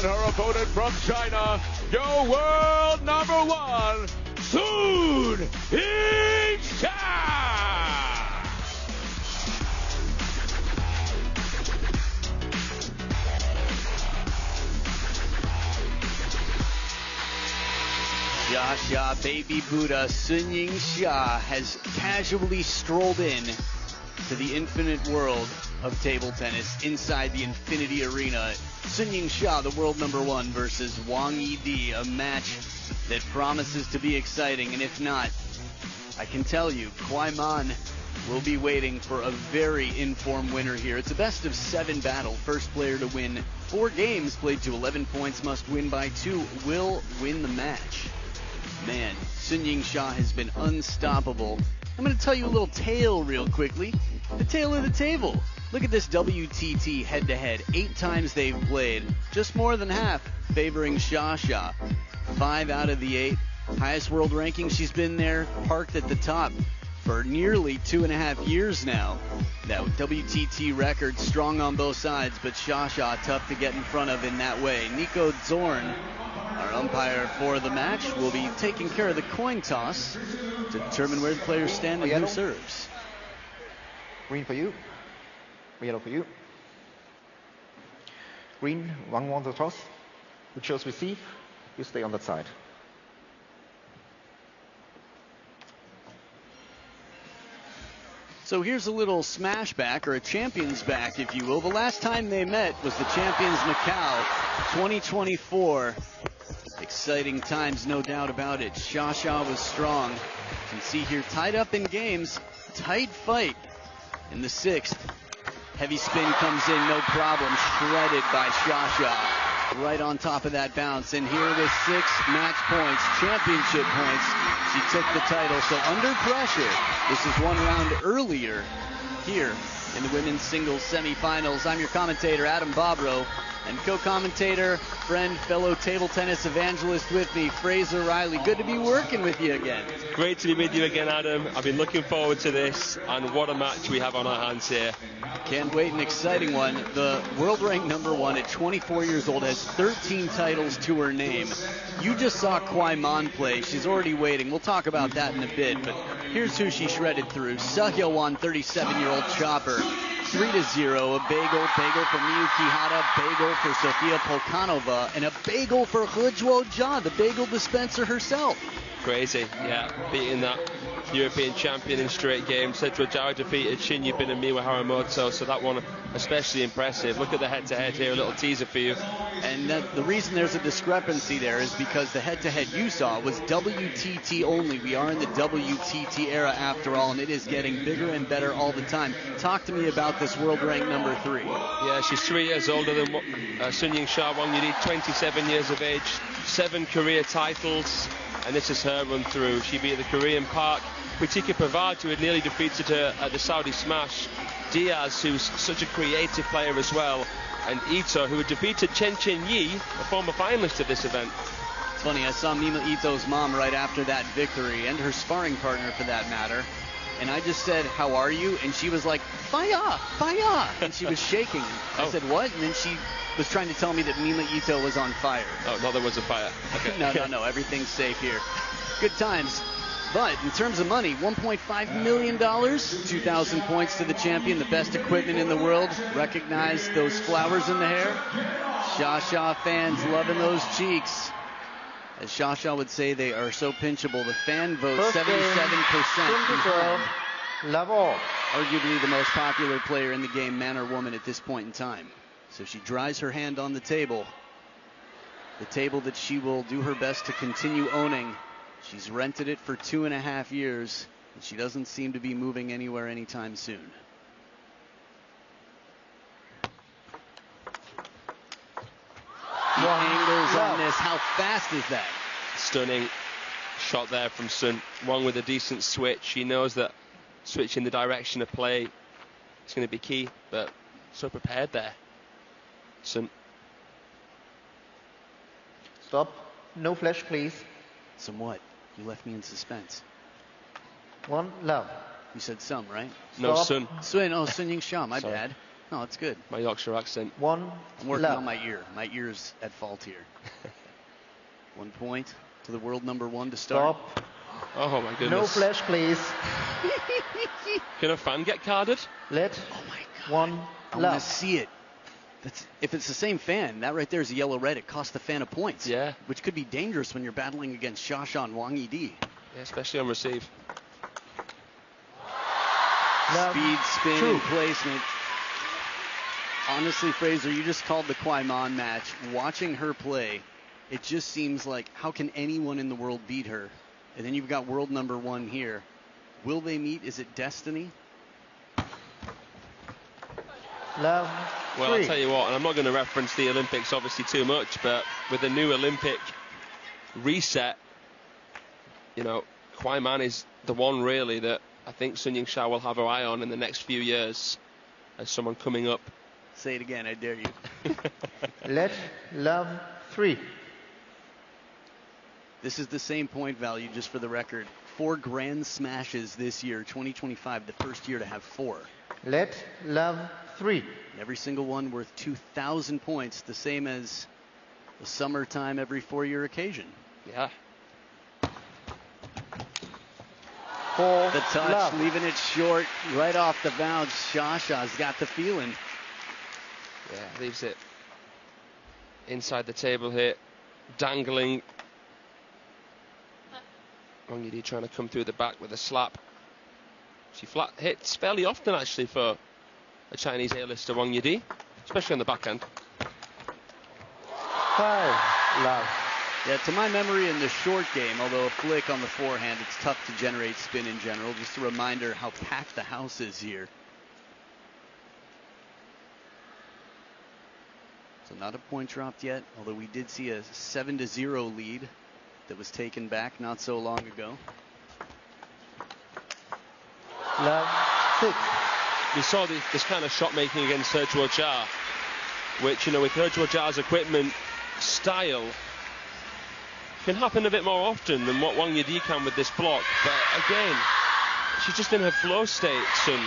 her opponent from China, your world number one, SUNYINGSHA! SUNYINGSHA, baby Buddha, SUNYINGSHA has casually strolled in to the infinite world of table tennis inside the Infinity Arena. SUNYINGSHA, the world number one, versus Wang Yidi, a match that promises to be exciting, and if not, I can tell you, Kwai Man will be waiting for a very informed winner here. It's a best of 7 battle. First player to win 4 games, played to 11 points, must win by 2, will win the match. Man, SUNYINGSHA has been unstoppable. I'm going to tell you a little tale real quickly. The tale of the table. Look at this WTT head-to-head. 8 times they've played. Just more than half favoring SHA. 5 out of the 8. Highest world ranking. She's been there, parked at the top for nearly 2.5 years now. That WTT record strong on both sides, but SHA tough to get in front of in that way. Nico Zorn, our umpire for the match, will be taking care of the coin toss to determine where the players stand and who serves. Green for you. Yellow for you. Green, Wang won the toss. You chose receive. You stay on that side. So here's a little smash back, or a champions back, if you will. The last time they met was the Champions Macau 2024. Exciting times, no doubt about it. SHA was strong. You can see here, tied up in games. Tight fight in the 6th. Heavy spin comes in, no problem. Shredded by SHA. Right on top of that bounce. And here with 6 match points, championship points, she took the title. So under pressure, this is 1 round earlier here in the women's singles semifinals. I'm your commentator, Adam Bobrow, and co-commentator, friend, fellow table tennis evangelist with me, Fraser Riley. Good to be working with you again. Great to be with you again, Adam. I've been looking forward to this, and what a match we have on our hands here. Can't wait, an exciting one. The world ranked number 1 at 24 years old has 13 titles to her name. You just saw Kwai Man play. She's already waiting. We'll talk about that in a bit, but here's who she shredded through. Sehyewan, 37-year-old chopper. 3-0, a bagel for Miyu Kihara, bagel for Sofia Polkanova, and a bagel for He Zhuo-Jia, the bagel dispenser herself. Crazy, yeah, beating that European champion in straight games. He Zhuo-Jia defeated Shin Yubin and Miwa Haramoto, so that one especially impressive. Look at the head-to-head here, a little teaser for you. And the reason there's a discrepancy there is because the head-to-head you saw was WTT only. We are in the WTT era after all, and it is getting bigger and better all the time. Talk to me about this world rank number 3. Yeah, she's 3 years older than SUNYINGSHA-WANGYIDI, 27 years of age, 7 career titles, and this is her run through. She beat the Korean Park, Pritika Pavard, who had nearly defeated her at the Saudi Smash, Diaz, who's such a creative player as well, and Ito, who had defeated Chen Chen-Yi, a former finalist of this event. It's funny, I saw Mima Ito's mom right after that victory, and her sparring partner for that matter, and I just said, "How are you?" And she was like, "Fire, fire," and she was shaking. I said, "What?" And then she was trying to tell me that Mima Ito was on fire. Oh, no, there was a fire. Okay. No, everything's safe here. Good times. But in terms of money, $1.5 million, 2,000 points to the champion, the best equipment in the world. Recognize those flowers in the hair? SHA fans loving those cheeks. As SHA would say, they are so pinchable. The fan vote, 77%. Level. Arguably the most popular player in the game, man or woman, at this point in time. So she dries her hand on the table that she will do her best to continue owning. She's rented it for 2.5 years, and she doesn't seem to be moving anywhere anytime soon. The angles on this, how fast is that? Stunning shot there from Sun. Wang with a decent switch. She knows that switching the direction of play is going to be key, but so prepared there. Sun. Stop. No flash, please. Some what? You left me in suspense. 1 love. You said some, right? No, Stop. Sun. SUNYINGSHA, my Sorry. bad. No, it's good. My Yorkshire accent. One I'm working love. on my ear. My ear's at fault here. 1 point to the world number 1 to start. Stop. Oh my goodness. No flash, please. Can a fan get carded? Let Oh my God. one I want to love. see it. If it's the same fan, that right there is a yellow-red. It costs the fan a point. Yeah. Which could be dangerous when you're battling against Xia and Wang Yidi. Yeah, especially on receive. Love. Speed, spin, Two. and placement. Honestly, Fraser, you just called the Kwai Mon match. Watching her play, it just seems like, how can anyone in the world beat her? And then you've got world number 1 here. Will they meet? Is it destiny? Love. Well, Three. I'll tell you what, and I'm not going to reference the Olympics obviously too much, but with the new Olympic reset, you know, Kwai Man is the one really that I think Sun Ying-Sha will have her eye on in the next few years as someone coming up. Say it again, I dare you. Let love 3. This is the same point value, just for the record. 4 grand smashes this year, 2025, the first year to have 4. Let love 3. Every single one worth 2,000 points, the same as the summertime every 4-year occasion. Yeah. 4 The touch, love. leaving it short, right off the bounce. Xia got the feeling. Yeah, leaves it inside the table here, dangling. Wang Yidi trying to come through the back with a slap. She flat hits fairly often actually for a Chinese A-lister, Wang Yidi, especially on the backhand. 5 love. Yeah, to my memory in the short game, although a flick on the forehand, it's tough to generate spin in general. Just a reminder how packed the house is here. So not a point dropped yet, although we did see a 7-0 lead that was taken back not so long ago. Love 6. We saw this kind of shot making against He Zhuo-Jia, which, you know, with He Zhuo-Jia's equipment style, can happen a bit more often than what Wang Yidi can with this block. But again, she's just in her flow state, and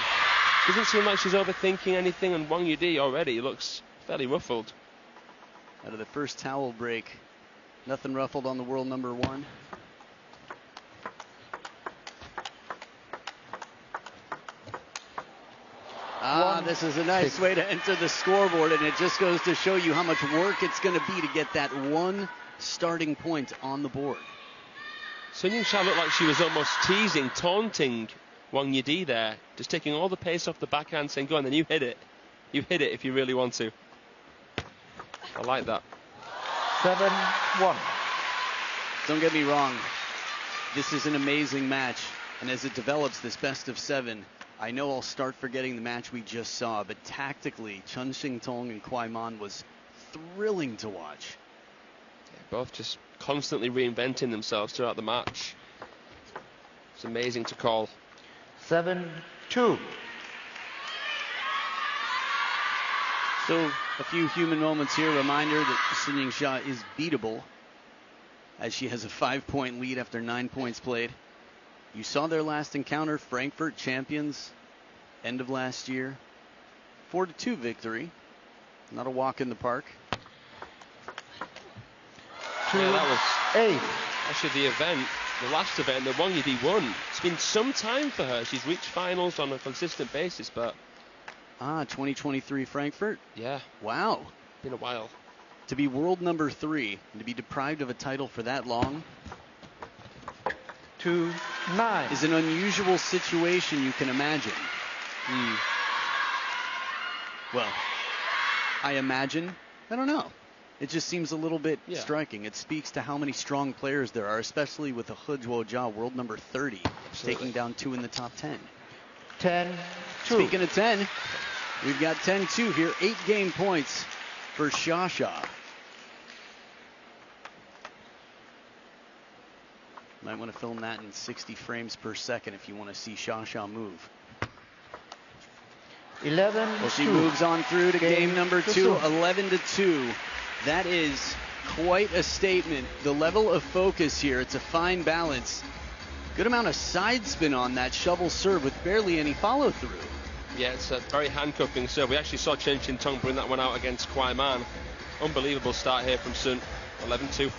doesn't seem like she's overthinking anything, and Wang Yidi already looks fairly ruffled. Out of the first towel break, nothing ruffled on the world number 1. This is a nice way to enter the scoreboard, and it just goes to show you how much work it's going to be to get that one starting point on the board. Sun Ying-Sha looked like she was almost teasing, taunting Wang Yidi there, just taking all the pace off the backhand, saying, go on then, you hit it. You hit it if you really want to. I like that. 7-1. Don't get me wrong, this is an amazing match, and as it develops, this best of 7, I know I'll start forgetting the match we just saw, but tactically, Chen Xingtong and Kwai Mon was thrilling to watch. Yeah, both just constantly reinventing themselves throughout the match. It's amazing to call. 7-2. So, a few human moments here. Reminder that Sun Ying-Sha is beatable, as she has a 5-point lead after 9 points played. You saw their last encounter, Frankfurt champions, end of last year. 4-2 victory. Not a walk in the park. Yeah, that was 8. actually the last event that Wang Yidi won. It's been some time for her. She's reached finals on a consistent basis, but 2023 Frankfurt. yeah, Wow. been a while. To be world number 3 and to be deprived of a title for that long 2-9. is an unusual situation you can imagine. Well, I imagine. I don't know. It just seems a little bit striking. It speaks to how many strong players there are, especially with the He Zhuo-Jia, world number 30, taking down 2 in the top 10. 10-2. Speaking of 10, we've got 10-2 here. 8 game points for Xia. Might want to film that in 60 frames per second if you want to see Xia move. 11-2. Well, she moves on through to game number 2, 11-2. That is quite a statement. The level of focus here, it's a fine balance. Good amount of side spin on that shovel serve with barely any follow through. Yeah, it's a very handcuffing serve. We actually saw Chen Qintong bring that one out against Kwai Man. Unbelievable start here from Sun. 11-2.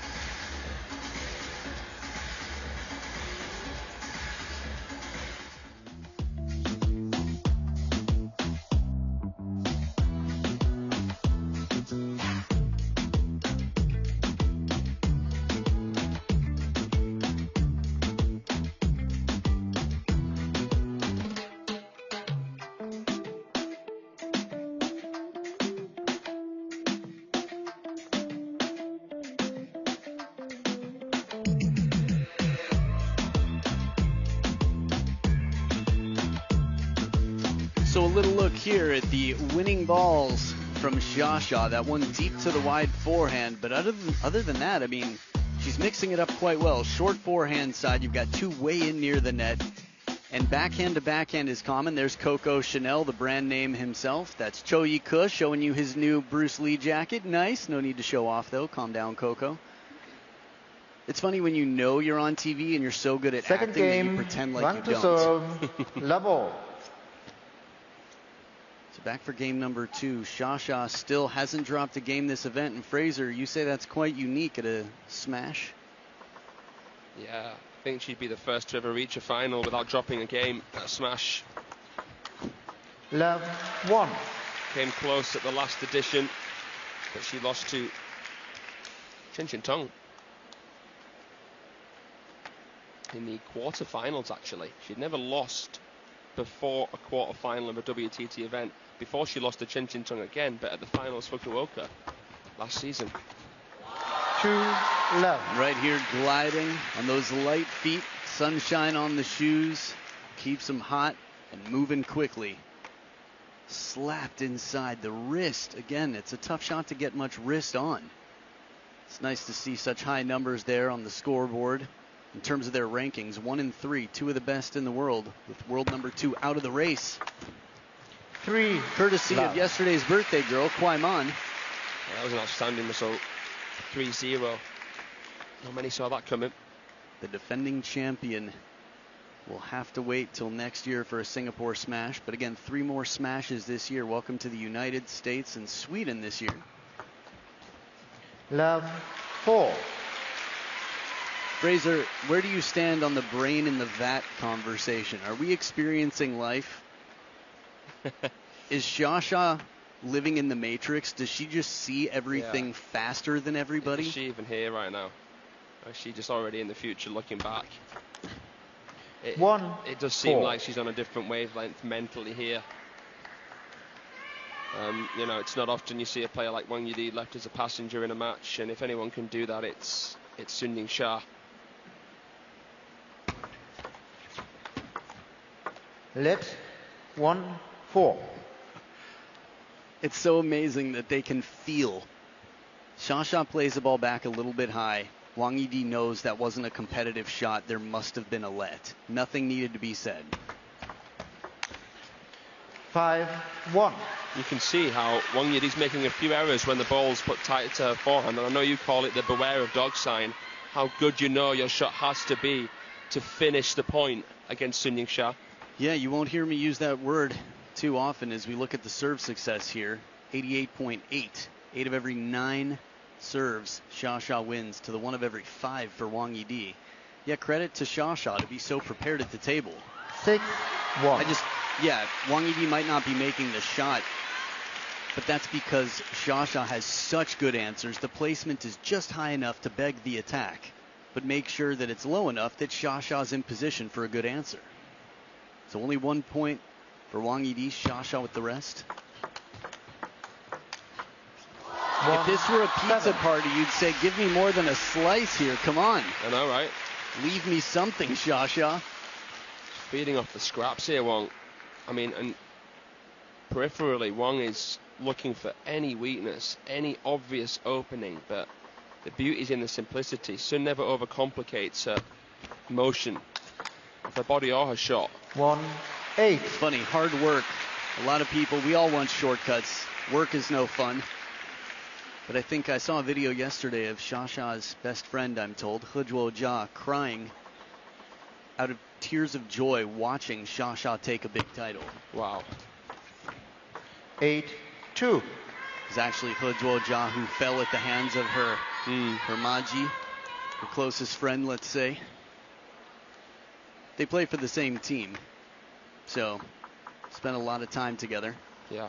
So a little look here at the winning balls from Xia. That one deep to the wide forehand. But other than that, I mean, she's mixing it up quite well. Short forehand side, you've got two way in near the net. And backhand to backhand is common. There's Coco Chanel, the brand name himself. That's Cho Yi-Ke showing you his new Bruce Lee jacket. Nice. No need to show off, though. Calm down, Coco. It's funny when you know you're on TV and you're so good at Second acting game, that you pretend like you don't. serve, level. So back for game number 2. Xia still hasn't dropped a game this event. And Fraser, you say that's quite unique at a smash? Yeah, I think she'd be the first to ever reach a final without dropping a game at a smash. Love 1. Came close at the last edition, but she lost to Chen Qintong in the quarterfinals. Actually, she'd never lost before a quarterfinal of a WTT event, before she lost to Chen Qintong again, but at the finals Fukuoka last season. 2 love. Right here gliding on those light feet, sunshine on the shoes, keeps them hot and moving quickly. Slapped inside the wrist. Again, it's a tough shot to get much wrist on. It's nice to see such high numbers there on the scoreboard. In terms of their rankings, 1 and 3, 2 of the best in the world, with world number 2 out of the race. 3 Courtesy love. of yesterday's birthday girl, Kwai Man. Yeah, that was an outstanding result. 3-0. Not many saw that coming. The defending champion will have to wait till next year for a Singapore smash. But again, 3 more smashes this year. Welcome to the United States and Sweden this year. Love 4. Fraser, where do you stand on the brain in the vat conversation? Are we experiencing life? Is Xia living in the Matrix? Does she just see everything faster than everybody? Is she even here right now? Or is she just already in the future looking back? It does seem 4. like she's on a different wavelength mentally here. You know, it's not often you see a player like Wang Yidi left as a passenger in a match, and if anyone can do that, it's Sunyingsha. Let 1 4. It's so amazing that they can feel. Xia plays the ball back a little bit high. Wang Yidi knows that wasn't a competitive shot. There must have been a let. Nothing needed to be said. 5-1. You can see how Wang Yidi's making a few errors when the ball's put tight to her forehand, and I know you call it the beware of dog sign. How good you know your shot has to be to finish the point against Sunyingsha. Yeah, you won't hear me use that word too often as we look at the serve success here. 88.8. 8 of every 9 serves Xia wins to the 1 of every 5 for Wang Yidi. Yeah, credit to Xia to be so prepared at the table. 6-1. Wang Yidi might not be making the shot, but that's because Xia has such good answers. The placement is just high enough to beg the attack, but make sure that it's low enough that Xia's in position for a good answer. So only 1 point for Wang Yidi, Xia with the rest. If this were a pizza party, you'd say, give me more than a slice here. Come on. I know, right? Leave me something, Xia. Feeding off the scraps here, Wang. I mean, and peripherally, Wang is looking for any weakness, any obvious opening, but the beauty's in the simplicity. Sun never overcomplicates her motion of her body or her shot. 1-8. Funny, hard work. A lot of people, we all want shortcuts. Work is no fun. But I think I saw a video yesterday of Xia's best friend, I'm told, He Zhuojia, crying out of tears of joy watching Xia take a big title. Wow. 8-2. It was actually He Zhuojia who fell at the hands of her Maji, her closest friend, let's say. They play for the same team, so spent a lot of time together. Yeah.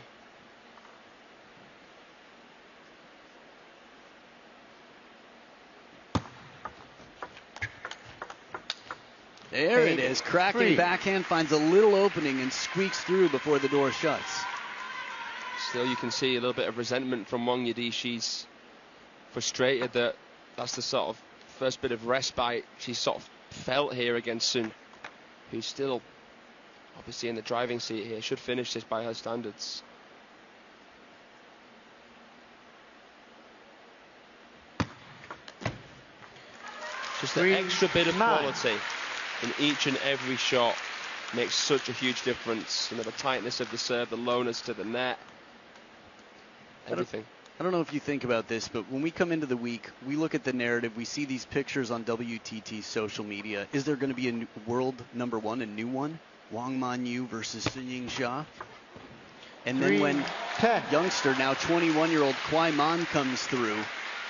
There it is. Cracking backhand, finds a little opening and squeaks through before the door shuts. Still, you can see a little bit of resentment from Wang Yidi. She's frustrated that that's the sort of first bit of respite she's sort of felt here against Sun, who's still obviously in the driving seat here. Should finish this by her standards. Just the extra bit of quality in each and every shot makes such a huge difference. You know, the tightness of the serve, the lowness to the net, everything. I don't know if you think about this, but when we come into the week, we look at the narrative, we see these pictures on WTT's social media. Is there going to be a world number one, a new one? Wang Manyu versus SUNYINGSHA. And then when youngster, now 21-year-old Kwai Man comes through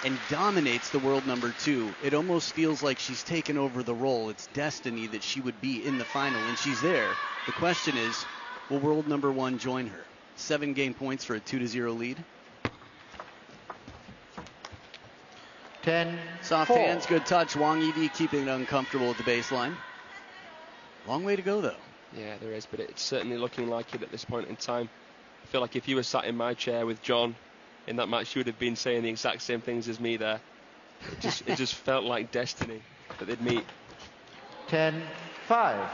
and dominates the world number 2, it almost feels like she's taken over the role. It's destiny that she would be in the final, and she's there. The question is, will world number 1 join her? 7 game points for a 2-0 lead. 10. Soft hands, good touch. Wang Yidi keeping it uncomfortable at the baseline. Long way to go, though. Yeah, there is, but it's certainly looking like it at this point in time. I feel like if you were sat in my chair with John in that match, you would have been saying the exact same things as me there. It just felt like destiny that they'd meet. 10-5.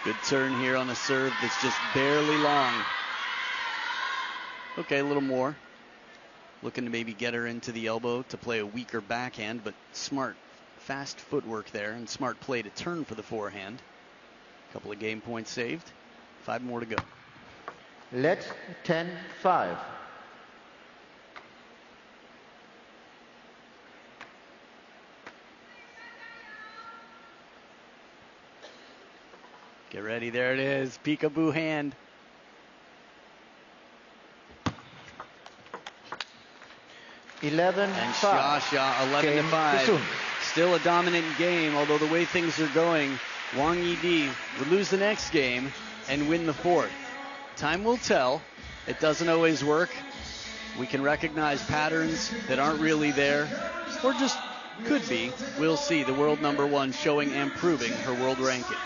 Good turn here on a serve that's just barely long. Okay, a little more. Looking to maybe get her into the elbow to play a weaker backhand, but smart, fast footwork there and smart play to turn for the forehand. Couple of game points saved. 5 more to go. Let 10-5. Get ready, there it is. Peekaboo hand. And Xia-Xia 11-5. Still a dominant game, although the way things are going, Wang Yidi would lose the next game and win the 4th. Time will tell. It doesn't always work. We can recognize patterns that aren't really there, or just could be. We'll see. The world number 1 showing and proving her world ranking.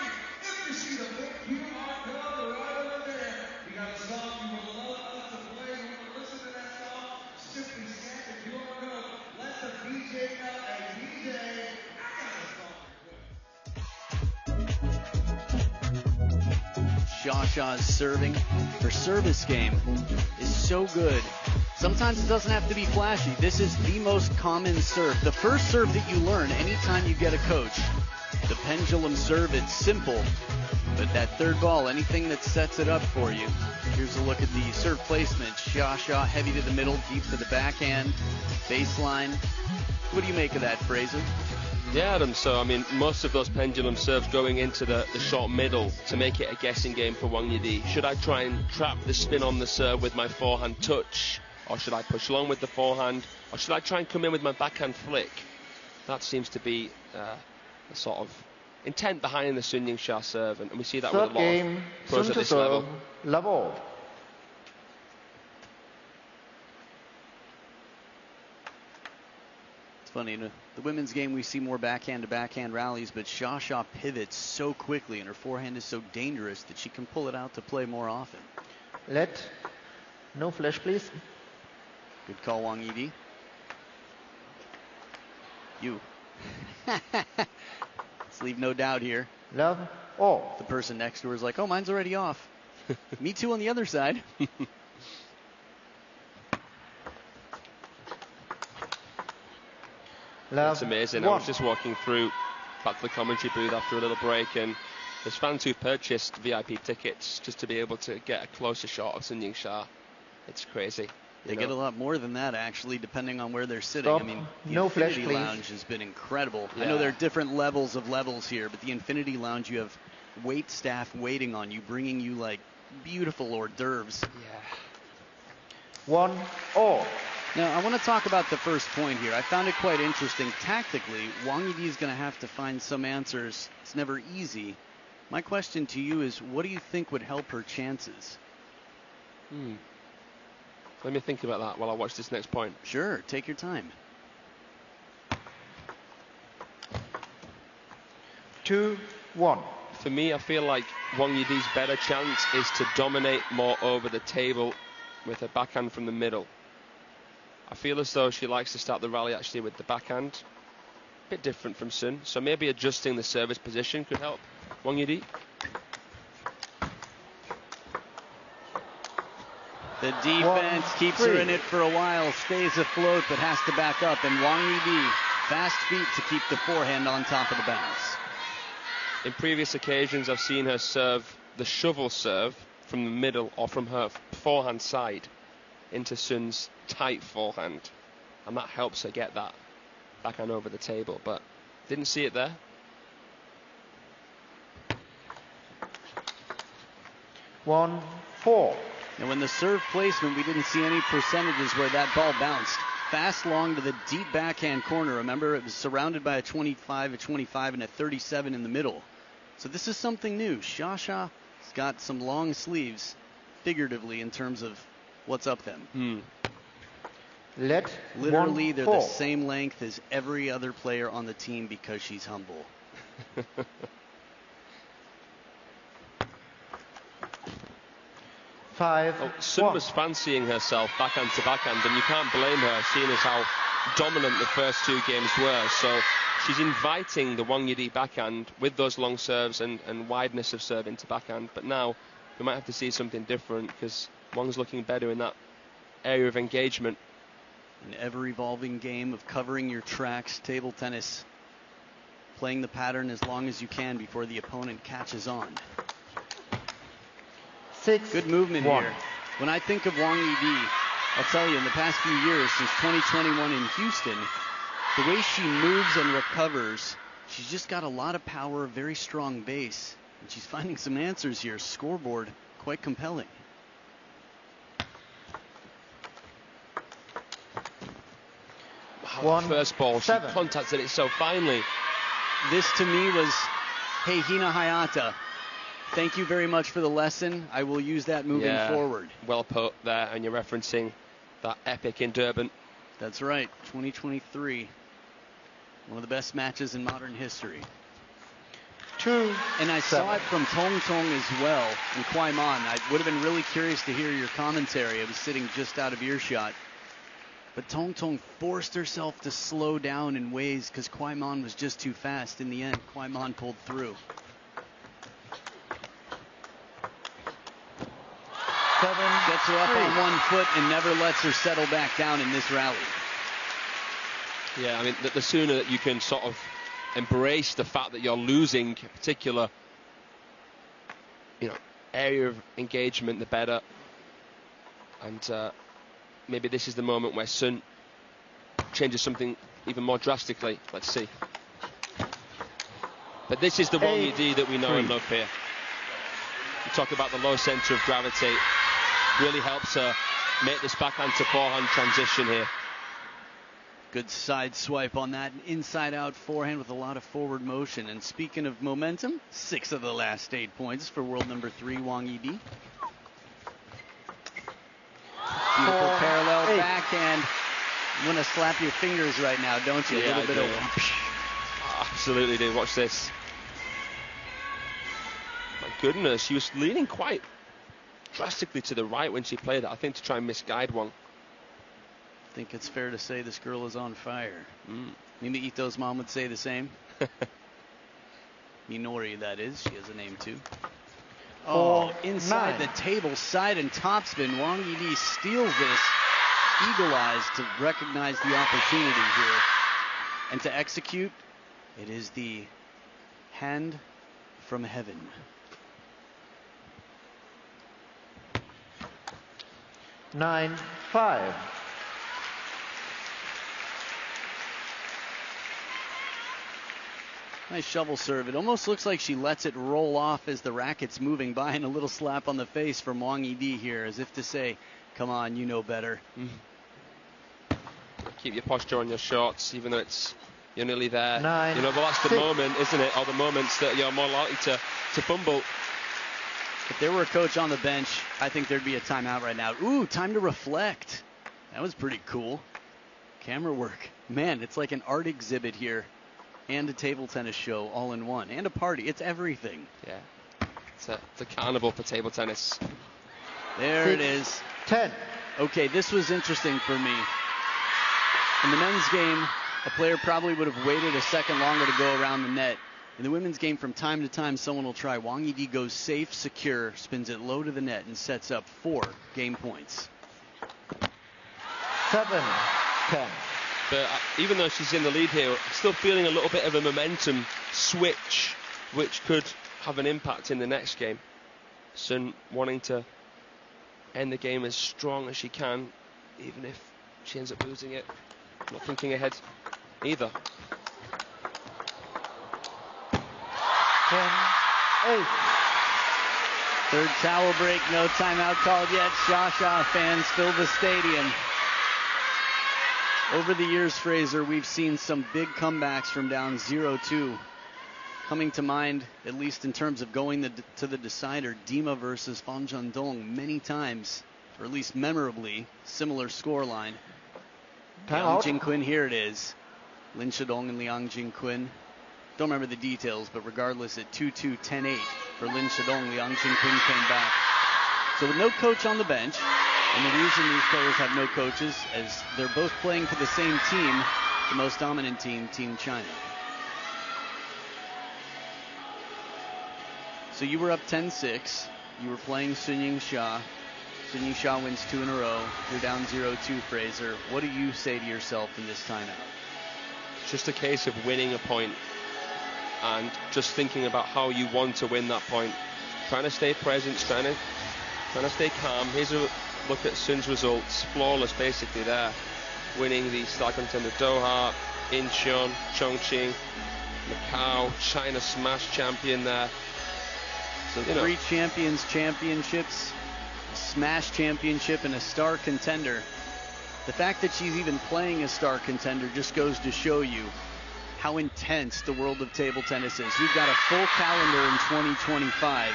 Xia-Xia's serving. Her service game is so good. Sometimes it doesn't have to be flashy. This is the most common serve. The first serve that you learn anytime you get a coach. The pendulum serve, it's simple. But that third ball, anything that sets it up for you. Here's a look at the serve placement. Xia-Xia heavy to the middle, deep to the backhand, baseline. What do you make of that, Fraser? Yeah, Adam, so I mean, most of those pendulum serves going into the short middle to make it a guessing game for Wang Yidi. Should I try and trap the spin on the serve with my forehand touch? Or should I push long with the forehand? Or should I try and come in with my backhand flick? That seems to be the sort of intent behind the Sunyingxia serve, and we see that with a lot of pros at this level. Funny, in the women's game we see more backhand to backhand rallies, but Xia-Xia pivots so quickly and her forehand is so dangerous that she can pull it out to play more often. No flash, please. Good call, Wang Yidi. You. Let's leave no doubt here. Love all. The person next to her is like, oh, mine's already off. Me too on the other side. It's amazing. I was just walking through back to the commentary booth after a little break, and there's fans who purchased VIP tickets just to be able to get a closer shot of SUNYINGSHA. It's crazy. They get a lot more than that, actually, depending on where they're sitting. I mean, the Infinity Lounge has been incredible. Yeah. I know there are different levels of levels here, but the Infinity Lounge, you have wait staff waiting on you, bringing you like beautiful hors d'oeuvres. Yeah. 1-all. Now, I want to talk about the first point here. I found it quite interesting. Tactically, Wang Yidi is going to have to find some answers. It's never easy. My question to you is, what do you think would help her chances? Let me think about that while I watch this next point. Sure, take your time. 2-1. For me, I feel like Wang Yidi's better chance is to dominate more over the table with her backhand from the middle. I feel as though she likes to start the rally actually with the backhand. A bit different from Sun, so maybe adjusting the service position could help Wang Yidi. The defense keeps her in it for a while, stays afloat, but has to back up. And Wang Yidi, fast feet to keep the forehand on top of the bounce. In previous occasions, I've seen her serve the shovel serve from the middle or from her forehand side into Sun's tight forehand, and that helps her get that backhand over the table, but didn't see it there. 1-4. And when the serve placement, we didn't see any percentages where that ball bounced. Fast long to the deep backhand corner. Remember, it was surrounded by a 25, a 25, and a 37 in the middle. So this is something new. Sha-Sha has got some long sleeves, figuratively, in terms of what's up them. Literally, they're the same length as every other player on the team because she's humble. Sun was fancying herself backhand to backhand, and you can't blame her, seeing as how dominant the first two games were. So she's inviting the Wang Yidi backhand with those long serves and wideness of serve into backhand. But now we might have to see something different because Wang's looking better in that area of engagement. An ever-evolving game of covering your tracks, table tennis, playing the pattern as long as you can before the opponent catches on. 6-1. Good movement here. When I think of Wang Yidi, I'll tell you, in the past few years, since 2021 in Houston, the way she moves and recovers, she's just got a lot of power, very strong base, and she's finding some answers here. Scoreboard, quite compelling. Wow, first ball, she contacted it so finely. This to me was, hey, Hina Hayata, thank you very much for the lesson. I will use that moving forward. Well put there, and you're referencing that epic in Durban. That's right, 2023. One of the best matches in modern history. 2-7. And I saw it from Tong Tong as well in Kwai Man. I would have been really curious to hear your commentary. I was sitting just out of earshot. But Tong Tong forced herself to slow down in ways because Kwai Man was just too fast. In the end, Kwai Man pulled through. 7. Gets her up on one foot and never lets her settle back down in this rally. Yeah, I mean, the sooner that you can sort of embrace the fact that you're losing a particular, area of engagement, the better. And maybe this is the moment where Sun changes something even more drastically. Let's see. But this is the Wang Yidi that we know and love here. You talk about the low center of gravity. Really helps her make this backhand to forehand transition here. Good side swipe on that inside out forehand with a lot of forward motion. And speaking of momentum, 6 of the last 8 points for world number 3, Wang Yidi. Beautiful parallel backhand. You want to slap your fingers right now, don't you? Yeah, a little bit of whoosh. Absolutely do. Watch this. My goodness, she was leaning quite drastically to the right when she played that, I think to try and misguide Wang. I think it's fair to say this girl is on fire. Mimi Ito's mom would say the same. Minori, that is. She has a name too. Oh, inside the table, side and topspin. Wang Yidi steals this, eagle eyes to recognize the opportunity here. And to execute, it is the hand from heaven. 9-5. Nice shovel serve. It almost looks like she lets it roll off as the racket's moving by, and a little slap on the face from Wang Yidi here, as if to say, Come on, you know better. Keep your posture on your shots, even though you're nearly there. 9, you know, but that's the 6. moment, isn't it? Or the moments that you're more likely to fumble. If there were a coach on the bench, I think there'd be a timeout right now. Ooh, time to reflect. That was pretty cool. Camera work. Man, it's like an art exhibit here and a table tennis show all in one. And a party. It's everything. Yeah. It's a carnival for table tennis. There 6, it is. 10. Okay, this was interesting for me. In the men's game, a player probably would have waited a second longer to go around the net. In the women's game, from time to time, someone will try. Wang Yidi goes safe, secure, spins it low to the net, and sets up 4 game points. 7, 10. But even though she's in the lead here, still feeling a little bit of a momentum switch, which could have an impact in the next game. Sun wanting to end the game as strong as she can, even if she ends up losing it. Not thinking ahead either. 10, 8. Third towel break, no timeout called yet. Sha fans fill the stadium. Over the years, Fraser, we've seen some big comebacks from down 0-2. Coming to mind, at least in terms of going to the decider, Dima versus Fan Jiandong many times, or at least memorably, similar scoreline. Liang Jingquin, here it is. Lin Shidong and Liang Jingquin. Don't remember the details, but regardless, at 2-2, 10-8 for Lin Shidong, Liang Jingquin came back. So with no coach on the bench, and the reason these players have no coaches is they're both playing for the same team, the most dominant team, Team China. So you were up 10-6. You were playing Sunyingsha. Sunyingsha wins 2 in a row. You're down 0-2, Fraser. What do you say to yourself in this timeout? It's just a case of winning a point and just thinking about how you want to win that point. Trying to stay present, trying to stay calm. Here's a look at Sun's results. Flawless, basically, there. Winning the Star Contender Doha, Incheon, Chongqing, Macau, China Smash champion there. So 3 championships, a Smash championship, and a Star Contender. The fact that she's even playing a Star Contender just goes to show you how intense the world of table tennis is. We've got a full calendar in 2025,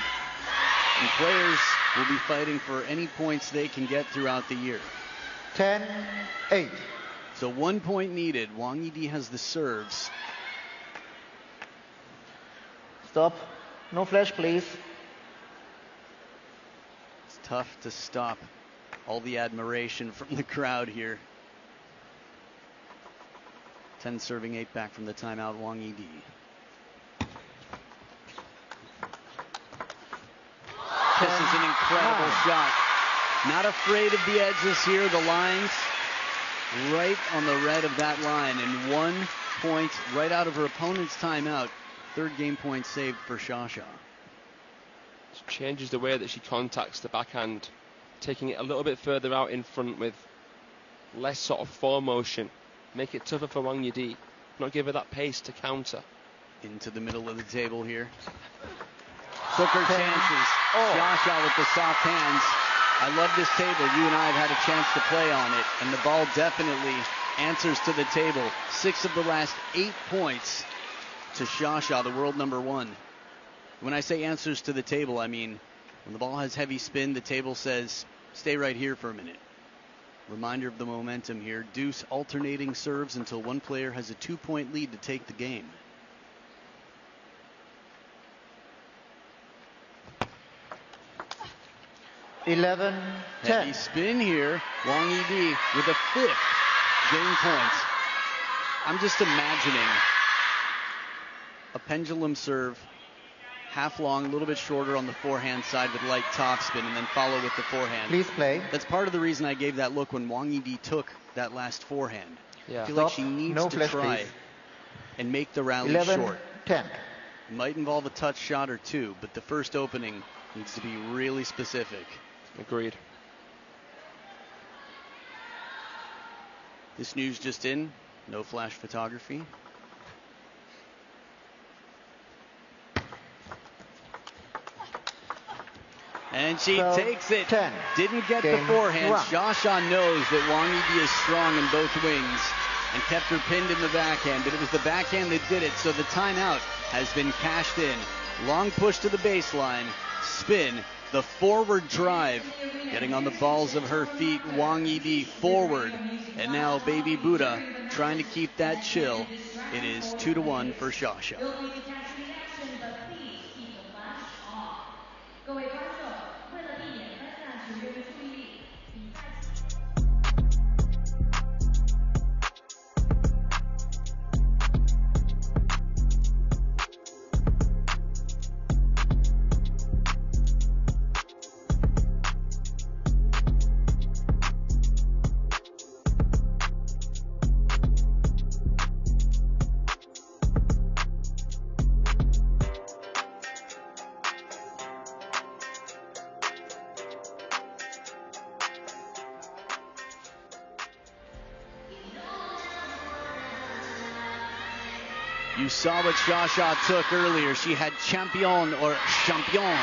and players will be fighting for any points they can get throughout the year. 10, 8. So 1 point needed. Wang Yidi has the serves. Stop. No flash, please. It's tough to stop all the admiration from the crowd here. 10 serving, 8 back from the timeout, Wang Yidi. This is an incredible shot. Not afraid of the edges here, the lines. Right on the red of that line, and 1 point right out of her opponent's timeout. 3rd game point saved for Sha. It changes the way that she contacts the backhand, taking it a little bit further out in front with less sort of form motion. Make it tougher for Wang Yidi. Not give her that pace to counter. Into the middle of the table here. Took her chances. Sha with the soft hands. I love this table. You and I have had a chance to play on it, and the ball definitely answers to the table. 6 of the last 8 points to Sha, the world number 1. When I say answers to the table, I mean when the ball has heavy spin, the table says, stay right here for a minute. Reminder of the momentum here. Deuce alternating serves until one player has a 2-point lead to take the game. Eleven, 10. Heavy spin here. Wang Yidi with a 5th game point. I'm just imagining a pendulum serve, half long, a little bit shorter on the forehand side with light topspin, and then follow with the forehand. Please play. That's part of the reason I gave that look when Wang Yidi took that last forehand. Yeah. I feel like she needs to try and make the rally 11, short. 10. It might involve a touch shot or 2, but the first opening needs to be really specific. Agreed. This news just in, no flash photography. And she 12, takes it. 10. Didn't get the Game forehand. one. Sha knows that Wang Yidi is strong in both wings and kept her pinned in the backhand, but it was the backhand that did it, so the timeout has been cashed in. Long push to the baseline, spin, the forward drive, getting on the balls of her feet, Wang Yidi forward, and now Baby Buddha trying to keep that chill. It is 2-1 for Sha. You saw what Sha took earlier. She had champion, or champion,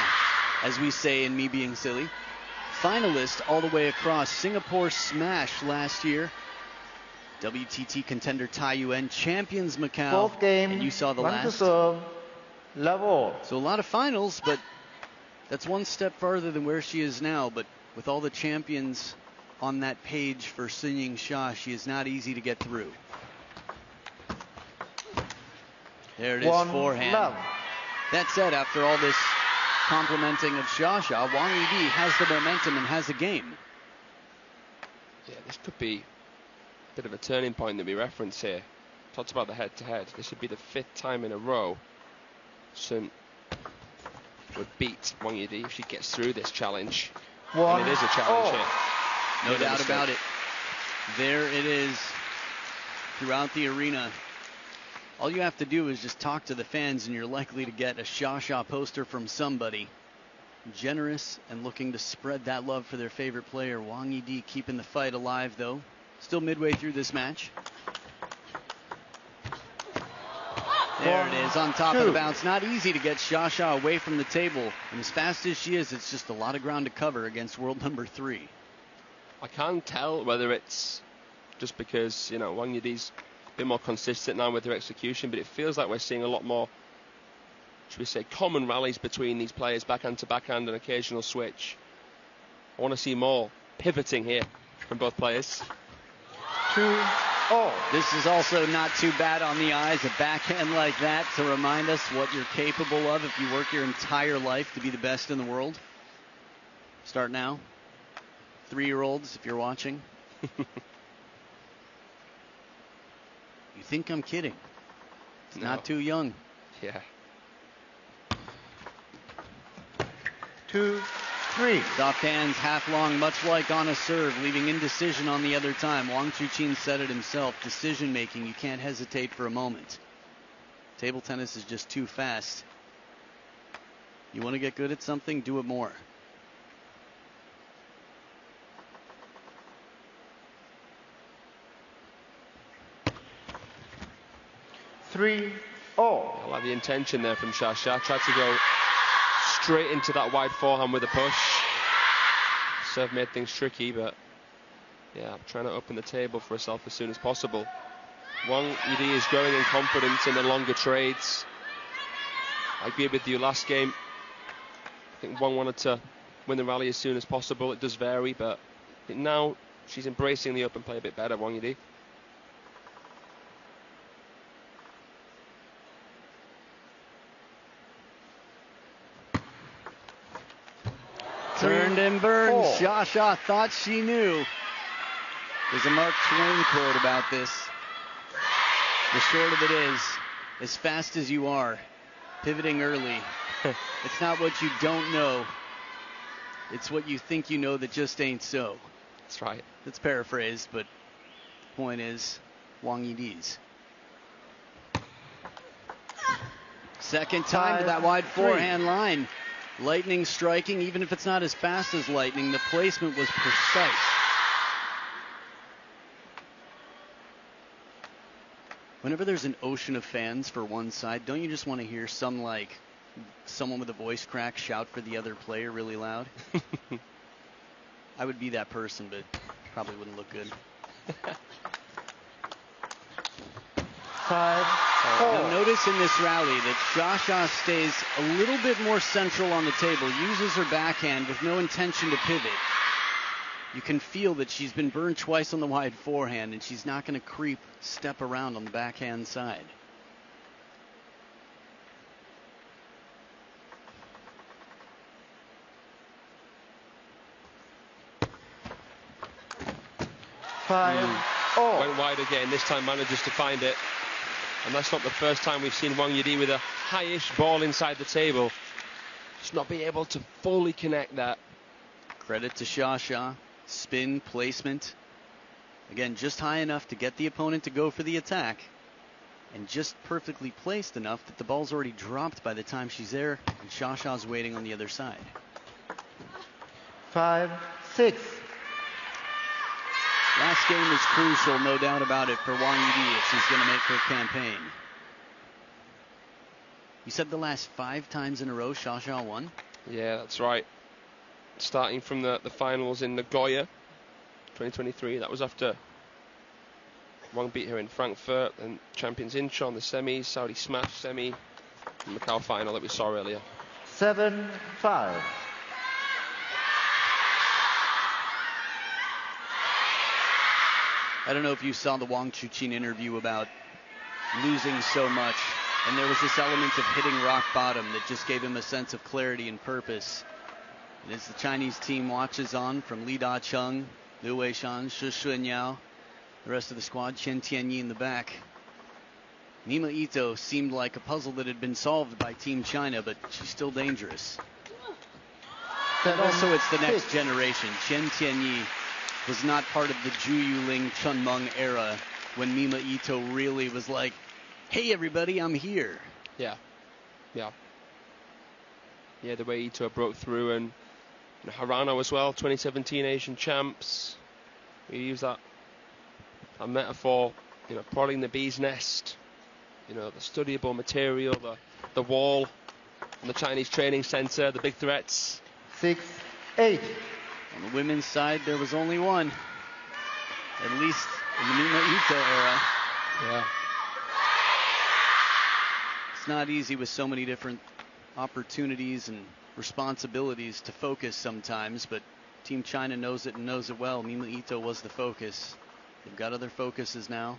as we say in Me Being Silly. Finalist all the way across. Singapore smash last year. WTT contender Tai Yuan, champions Macau. Fourth game, and you saw the last. to serve, level. So a lot of finals, but that's one step farther than where she is now. But with all the champions on that page for Sunyingsha, she is not easy to get through. There it is, forehand. Love. That said, after all this complimenting of Sha, Wang Yidi has the momentum and has the game. Yeah, this could be a bit of a turning point that we reference here. Talked about the head-to-head. This would be the 5th time in a row Sun would beat Wang Yidi if she gets through this challenge. And it is a challenge here. No doubt about it. There it is throughout the arena. All you have to do is just talk to the fans and you're likely to get a Sha poster from somebody. Generous and looking to spread that love for their favorite player. Wang Yidi keeping the fight alive though. Still midway through this match. There it is on top of the bounce. Not easy to get Sha away from the table. And as fast as she is, it's just a lot of ground to cover against world number 3. I can't tell whether it's just because, you know, Wang Yidi's a bit more consistent now with her execution, but it feels like we're seeing a lot more, should we say, common rallies between these players, backhand to backhand, an occasional switch. I want to see more pivoting here from both players. 2-0. This is also not too bad on the eyes. A backhand like that to remind us what you're capable of if you work your entire life to be the best in the world. Start now. 3-year-olds, if you're watching. You think I'm kidding? It's not too young. Yeah. 2-3. Soft hands, half long, much like on a serve, leaving indecision on the other time. Wang Chuqin said it himself. Decision making, you can't hesitate for a moment. Table tennis is just too fast. You want to get good at something, do it more. I like the intention there from Sha. Tried to go straight into that wide forehand with a push. Serve made things tricky, but yeah, trying to open the table for herself as soon as possible. Wang Yidi is growing in confidence in the longer trades. I agree with you last game. I think Wang wanted to win the rally as soon as possible. It does vary, but I think now she's embracing the open play a bit better, Wang Yidi. Turned and burned. Sha thought she knew. There's a Mark Twain quote about this. The short of it is, as fast as you are, pivoting early, it's not what you don't know. It's what you think you know that just ain't so. That's right. That's paraphrased, but the point is, Wang Yidi's. Second time to that wide forehand line. Lightning striking, even if it's not as fast as lightning, the placement was precise. Whenever there's an ocean of fans for one side, don't you just want to hear some like someone with a voice crack shout for the other player really loud. I would be that person, but probably wouldn't look good. 5-4. Now notice in this rally that Xia stays a little bit more central on the table, uses her backhand with no intention to pivot. You can feel that she's been burned twice on the wide forehand, and she's not going to step around on the backhand side. Went wide again, this time manages to find it. And that's not the first time we've seen Wang Yidi with a high-ish ball inside the table. Just not be able to fully connect that. Credit to Xia. Spin, placement. Again, just high enough to get the opponent to go for the attack. And just perfectly placed enough that the ball's already dropped by the time she's there. And Xia's waiting on the other side. 5-6. Last game is crucial, no doubt about it, for Wang Yidi if she's going to make her campaign. You said the last 5 times in a row Xia won? Yeah, that's right. Starting from the finals in Nagoya 2023. That was after Wang beat her in Frankfurt, and champions Incheon, the semis, Saudi Smash semi, and Macau final that we saw earlier. 7-5. I don't know if you saw the Wang Chuqin interview about losing so much, and there was this element of hitting rock bottom that just gave him a sense of clarity and purpose. And as the Chinese team watches on from Li Da-Chung, Liu Weishan, Shi Xunyao, the rest of the squad, Chen Tianyi in the back, Mima Ito seemed like a puzzle that had been solved by Team China, but she's still dangerous. And also, it's the next generation. Chen Tianyi was not part of the Zhu Yuling, Chen Meng era when Mima Ito really was like, hey everybody, I'm here. Yeah, the way Ito broke through, and Harano as well, 2017 Asian champs. We use that metaphor, prodding the bee's nest, the studyable material, the wall, and the Chinese training center, the big threats. 6-8. On the women's side, there was only one, at least in the Mima Ito era. Yeah. It's not easy with so many different opportunities and responsibilities to focus sometimes, but Team China knows it and knows it well. Mima Ito was the focus. They've got other focuses now.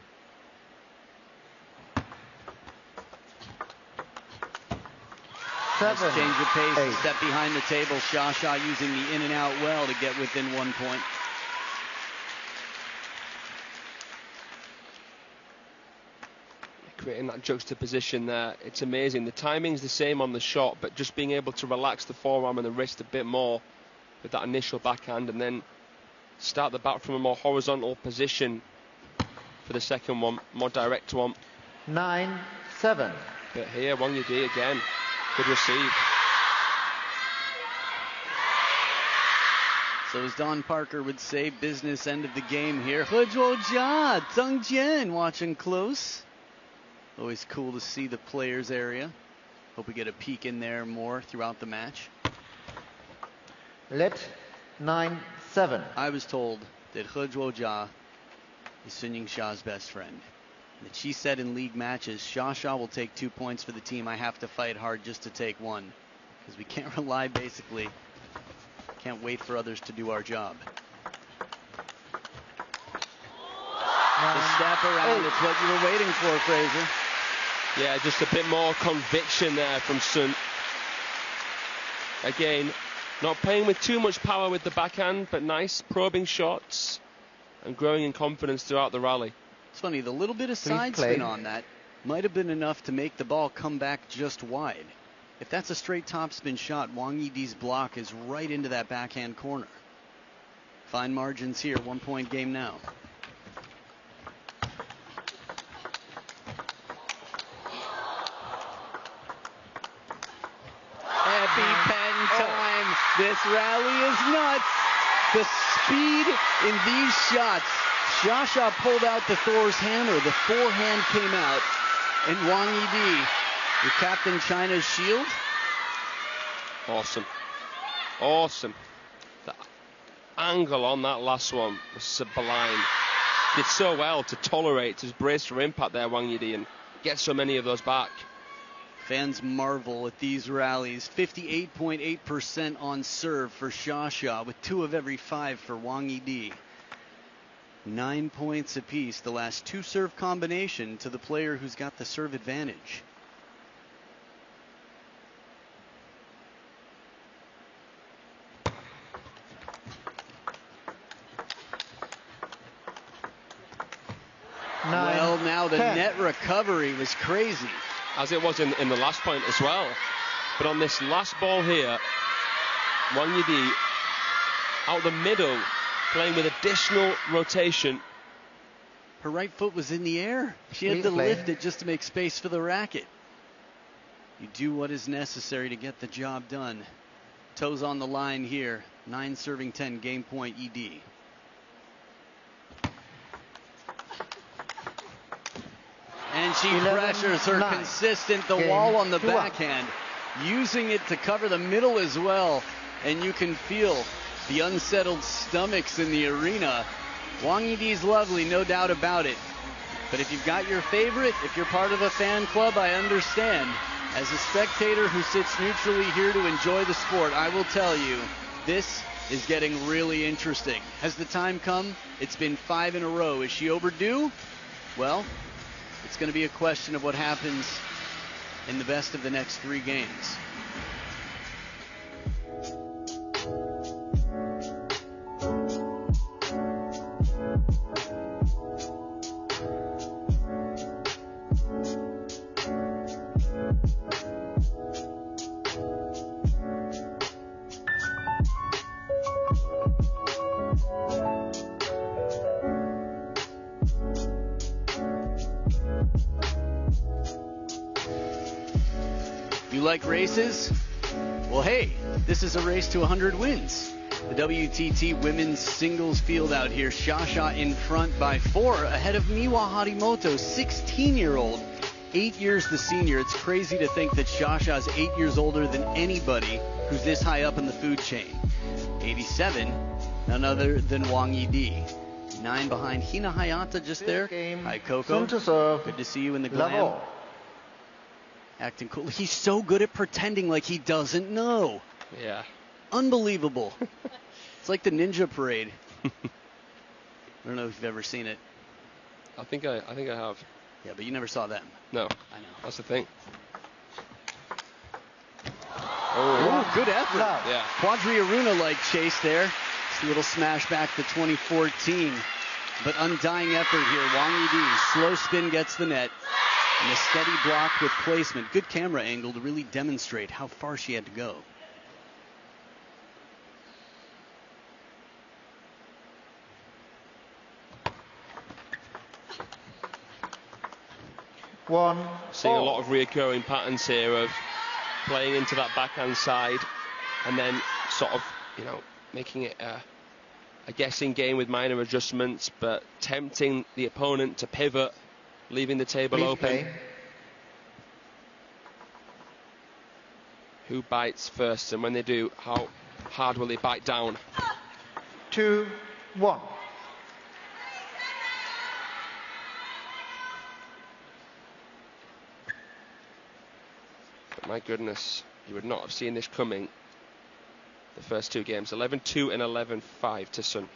Nice change of pace, 8. step behind the table. Xia using the in and out well to get within 1 point. Creating that juxtaposition there, it's amazing. The timing's the same on the shot, but just being able to relax the forearm and the wrist a bit more with that initial backhand, and then start the bat from a more horizontal position for the second one, more direct one. 9-7. But here, Wang Yidi again. Good receive. So as Don Parker would say, business end of the game here. He Zhuojia, Zheng Jian watching close. Always cool to see the players area. Hope we get a peek in there more throughout the match. Let 9-7. I was told that He Zhuojia is Sunyingsha's best friend. That she said in league matches, Xia will take 2 points for the team. I have to fight hard just to take 1. Because we can't rely, basically, can't wait for others to do our job. The step around, it's what you were waiting for, Fraser. Yeah, just a bit more conviction there from Sun. Again, not playing with too much power with the backhand, but nice probing shots and growing in confidence throughout the rally. It's funny, the little bit of side spin on that might have been enough to make the ball come back just wide. If that's a straight topspin shot, Wang Yidi's block is right into that backhand corner. Fine margins here, 1 point game now. EpiPen time. This rally is nuts. The speed in these shots. Xia pulled out the Thor's hammer. The forehand came out. And Wang Yidi, with Captain China's shield, Awesome. Awesome. The angle on that last one was sublime. Did so well to tolerate, to brace for impact there, Wang Yidi, and get so many of those back. Fans marvel at these rallies. 58.8% on serve for Sha, with 2 of every 5 for Wang Yidi. 9 points apiece, the last 2 serve combination to the player who's got the serve advantage. Well, now the net recovery was crazy. As it was in the last point as well. But on this last ball here, Wang Yidi out the middle, playing with additional rotation. Her right foot was in the air. She had to lift it just to make space for the racket. You do what is necessary to get the job done. Toes on the line here. 9 serving 10, game point ED. And she pressures her consistent, the wall on the backhand, using it to cover the middle as well. And you can feel the unsettled stomachs in the arena. Wang Yidi's lovely, no doubt about it. But if you've got your favorite, if you're part of a fan club, I understand. As a spectator who sits neutrally here to enjoy the sport, I will tell you, this is getting really interesting. Has the time come? It's been 5 in a row. Is she overdue? Well, it's going to be a question of what happens in the best of the next 3 games. You like races? Well, hey, this is a race to 100 wins. The WTT women's singles field out here. Sha in front by 4, ahead of Miwa Harimoto, 16-year-old, 8 years the senior. It's crazy to think that Sha-Sha's 8 years older than anybody who's this high up in the food chain. 87, none other than Wang Yidi. 9 behind Hina Hayata just there. Hi, Coco. Good to see you in the glam. Acting cool. He's so good at pretending like he doesn't know. Yeah. Unbelievable. It's like the Ninja Parade. I don't know if you've ever seen it. I think I have. Yeah, but you never saw them. No. I know. That's the thing. Oh, good effort. Yeah. Quadri Aruna-like chase there. Just a little smash back to 2014. But undying effort here. Wang Yidi, slow spin gets the net. And a steady block with placement. Good camera angle to really demonstrate how far she had to go. Seeing a lot of reoccurring patterns here of playing into that backhand side and then sort of, making it a guessing game with minor adjustments, but tempting the opponent to pivot, leaving the table open. Who bites first, and when they do, how hard will they bite down? 2-1. But my goodness, you would not have seen this coming. The first 2 games, 11-2 and 11-5 to Sun.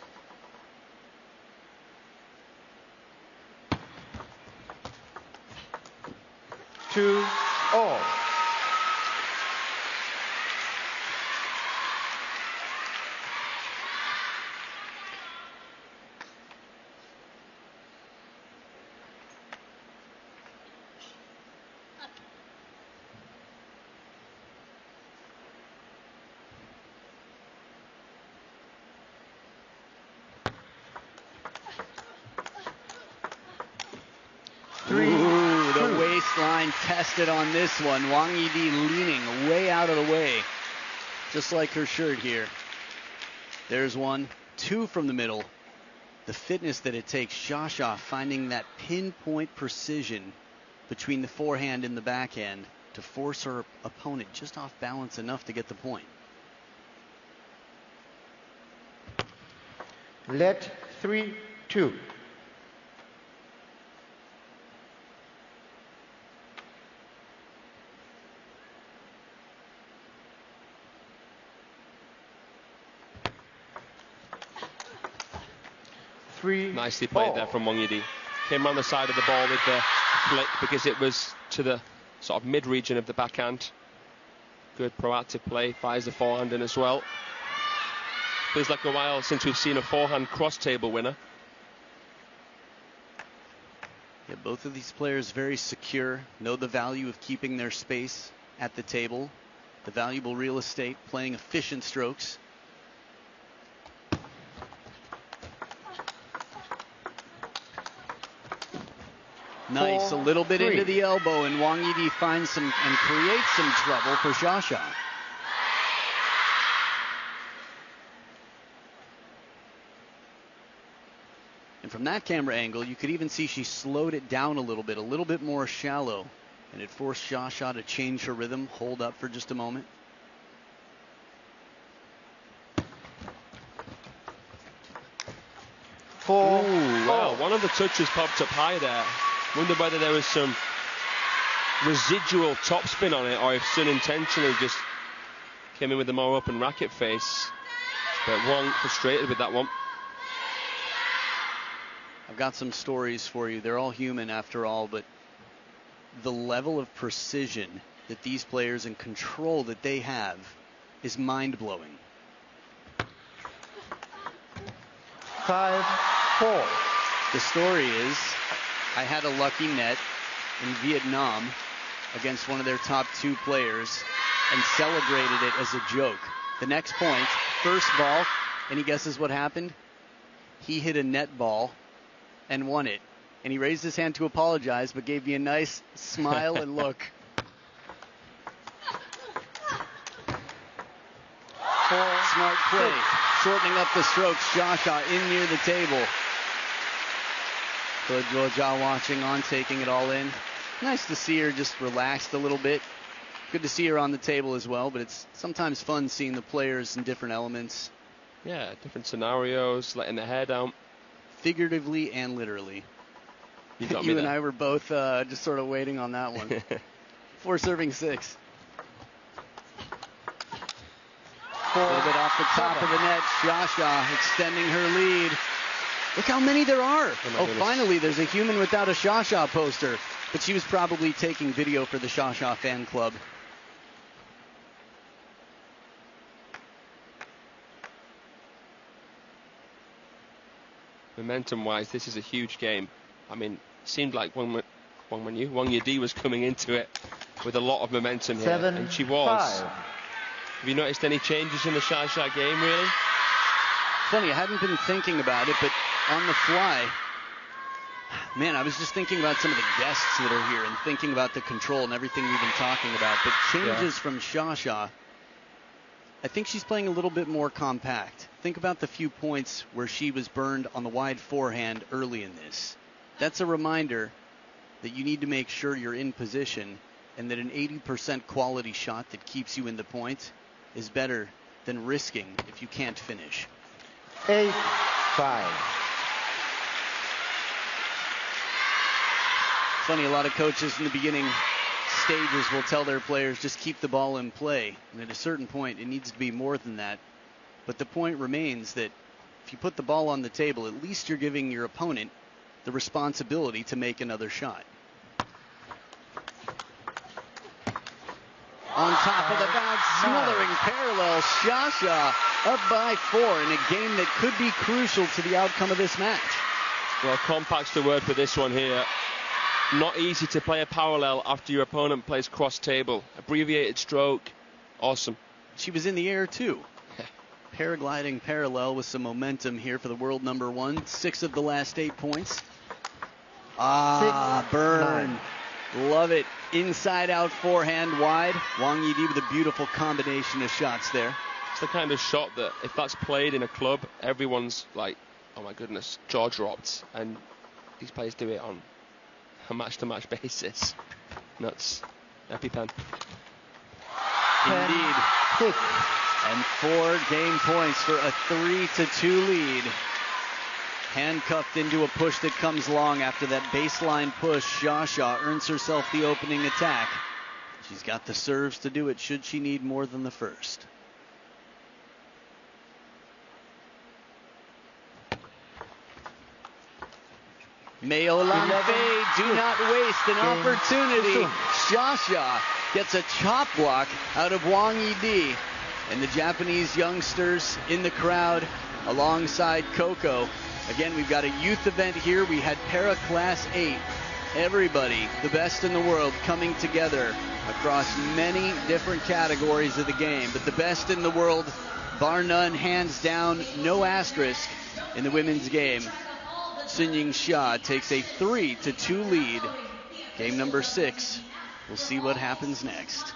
Two all. The waistline tested on this one. Wang Yidi leaning way out of the way, just like her shirt here. There's 1, 2 from the middle. The fitness that it takes. Sha finding that pinpoint precision between the forehand and the backhand. to force her opponent just off balance enough to get the point. Let 3-2. Nicely played there from Wang Yidi. Came around the side of the ball with the flick because it was to the sort of mid-region of the backhand. Good proactive play, fires the forehand in as well. Feels like a while since we've seen a forehand cross-table winner. Yeah, both of these players very secure, know the value of keeping their space at the table, the valuable real estate, playing efficient strokes. Nice, a little bit into the elbow, and Wang Yidi finds some and creates some trouble for Xia. And from that camera angle, you could even see she slowed it down a little bit more shallow, and it forced Xia to change her rhythm, hold up for just a moment. Ooh, wow, one of the touches popped up high there. Wonder whether there was some residual topspin on it, or if Sun intentionally just came in with a more open racket face. But Wang frustrated with that one. I've got some stories for you. They're all human after all, but the level of precision that these players and control that they have is mind-blowing. 5-4. The story is, I had a lucky net in Vietnam against one of their top 2 players and celebrated it as a joke. The next point, first ball, any guesses what happened? He hit a net ball and won it. And he raised his hand to apologize, but gave me a nice smile and look. Smart play, shortening up the strokes. Xia in near the table. Good Guojia watching on, taking it all in. Nice to see her just relaxed a little bit. Good to see her on the table as well, but it's sometimes fun seeing the players in different elements. Yeah, different scenarios, letting their hair down. Figuratively and literally. You and I were both just sort of waiting on that one. 4 serving 6. A little bit off the top of the net. Xia extending her lead. Look how many there are. Oh, finally, there's a human without a Xia poster. But she was probably taking video for the Xia fan club. Momentum-wise, this is a huge game. I mean, it seemed like Wang Yidi was coming into it with a lot of momentum here, and she was. 7-5. Have you noticed any changes in the Xia game, really? Funny, I hadn't been thinking about it, but on the fly, man, I was just thinking about some of the guests that are here and thinking about the control and everything we've been talking about. But changes from Xia, I think she's playing a little bit more compact. Think about the few points where she was burned on the wide forehand early in this. That's a reminder that you need to make sure you're in position and that an 80% quality shot that keeps you in the point is better than risking if you can't finish. 8-5. Funny, a lot of coaches in the beginning stages will tell their players just keep the ball in play. And at a certain point, it needs to be more than that. But the point remains that if you put the ball on the table, at least you're giving your opponent the responsibility to make another shot. On top of the bounce, smothering parallel, Xia up by 4 in a game that could be crucial to the outcome of this match. Well, compact's the word for this one here. Not easy to play a parallel after your opponent plays cross table. Abbreviated stroke, awesome. She was in the air too. Paragliding parallel with some momentum here for the world number 1. 6 of the last 8 points. Burn. Love it. Inside out forehand wide. Wang Yidi with a beautiful combination of shots there. It's the kind of shot that if that's played in a club, everyone's like, oh my goodness, jaw dropped. And these players do it on a match-to-match basis. Nuts. EpiPen. Indeed. 6. And 4 game points for a 3-2 lead. Handcuffed into a push that comes long after that baseline push. Xia earns herself the opening attack. She's got the serves to do it should she need more than the first. Meo Lanfei, do not waste an opportunity. Xia gets a chop block out of Wang Yidi. And the Japanese youngsters in the crowd alongside Coco. Again, we've got a youth event here. We had Para Class 8. Everybody, the best in the world, coming together across many different categories of the game. But the best in the world, bar none, hands down, no asterisk in the women's game. SUNYINGSHA takes a 3-2 lead. Game number 6. We'll see what happens next.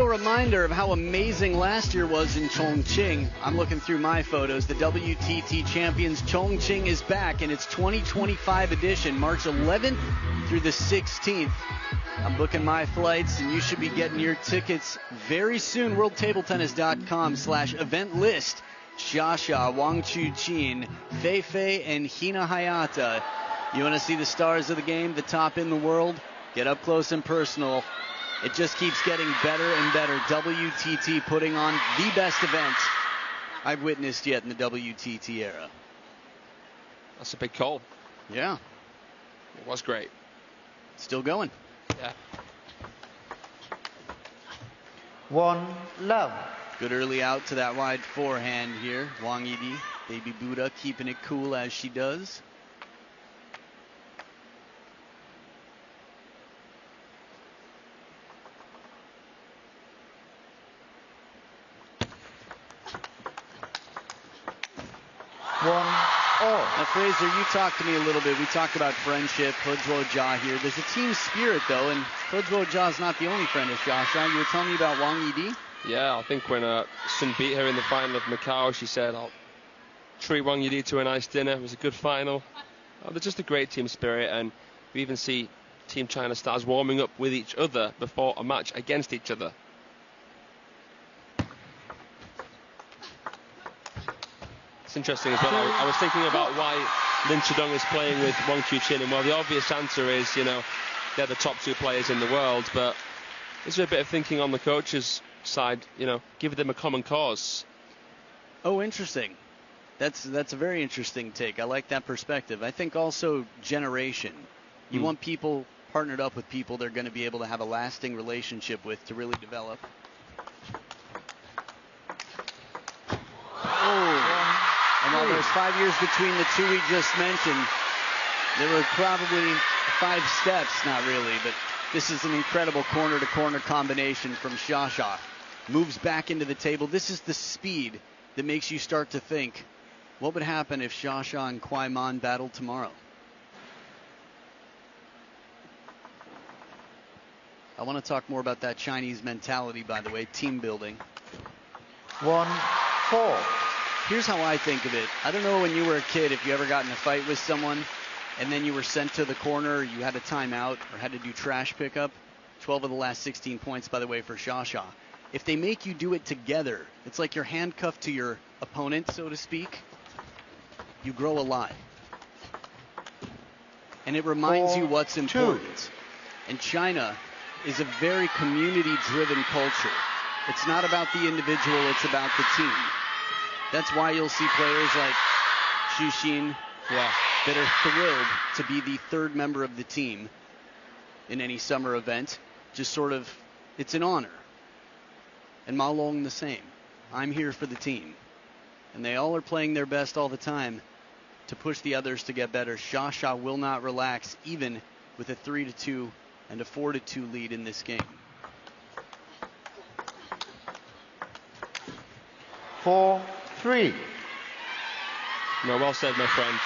Reminder of how amazing last year was in Chongqing. I'm looking through my photos. The WTT champions Chongqing is back in its 2025 edition, March 11th through the 16th. I'm booking my flights, and you should be getting your tickets very soon. WorldTableTennis.com/event list. Xia, Wang Chuqin, Fei Fei, and Hina Hayata. You want to see the stars of the game, the top in the world? Get up close and personal. It just keeps getting better and better. WTT putting on the best event I've witnessed yet in the WTT era. That's a big call. Yeah. It was great. Still going. Yeah. 1-love. Good early out to that wide forehand here. Wang Yidi, Baby Buddha, keeping it cool as she does. Now, Fraser, you talked to me a little bit. We talked about friendship, Hudro-Ja here. There's a team spirit, though, and Hudro-Ja's not the only friend of Xia. You were telling me about Wang Yidi? Yeah, I think when Sun beat her in the final of Macau, she said, I'll treat Wang Yidi to a nice dinner. It was a good final. They're just a great team spirit, and we even see Team China stars warming up with each other before a match against each other. It's interesting as well. I was thinking about why Lin Chidong is playing with Wang Chuqin, and well, the obvious answer is, you know, they're the top 2 players in the world, but is there a bit of thinking on the coach's side, you know, give them a common cause? Oh, interesting. That's a very interesting take. I like that perspective. I think also generation. You want people partnered up with people they're going to be able to have a lasting relationship with to really develop. And while there's 5 years between the two we just mentioned, there were probably 5 steps, not really, but this is an incredible corner-to-corner combination from Xia. Moves back into the table. This is the speed that makes you start to think, what would happen if Xia and Kwai Man battled tomorrow? I want to talk more about that Chinese mentality, by the way, team building. 1-4. Here's how I think of it. I don't know when you were a kid if you ever got in a fight with someone and then you were sent to the corner, or you had a timeout or had to do trash pickup. 12 of the last 16 points, by the way, for Xia. If they make you do it together, it's like you're handcuffed to your opponent, so to speak. You grow a lot. And it reminds you what's important. And China is a very community-driven culture. It's not about the individual, it's about the team. That's why you'll see players like Xu Xin that are thrilled to be the 3rd member of the team in any summer event. Just sort of, it's an honor. And Ma Long the same. I'm here for the team. And they all are playing their best all the time to push the others to get better. Xia will not relax even with a 3-2 and a 4-2 lead in this game. 4-3. No, well said, my friend.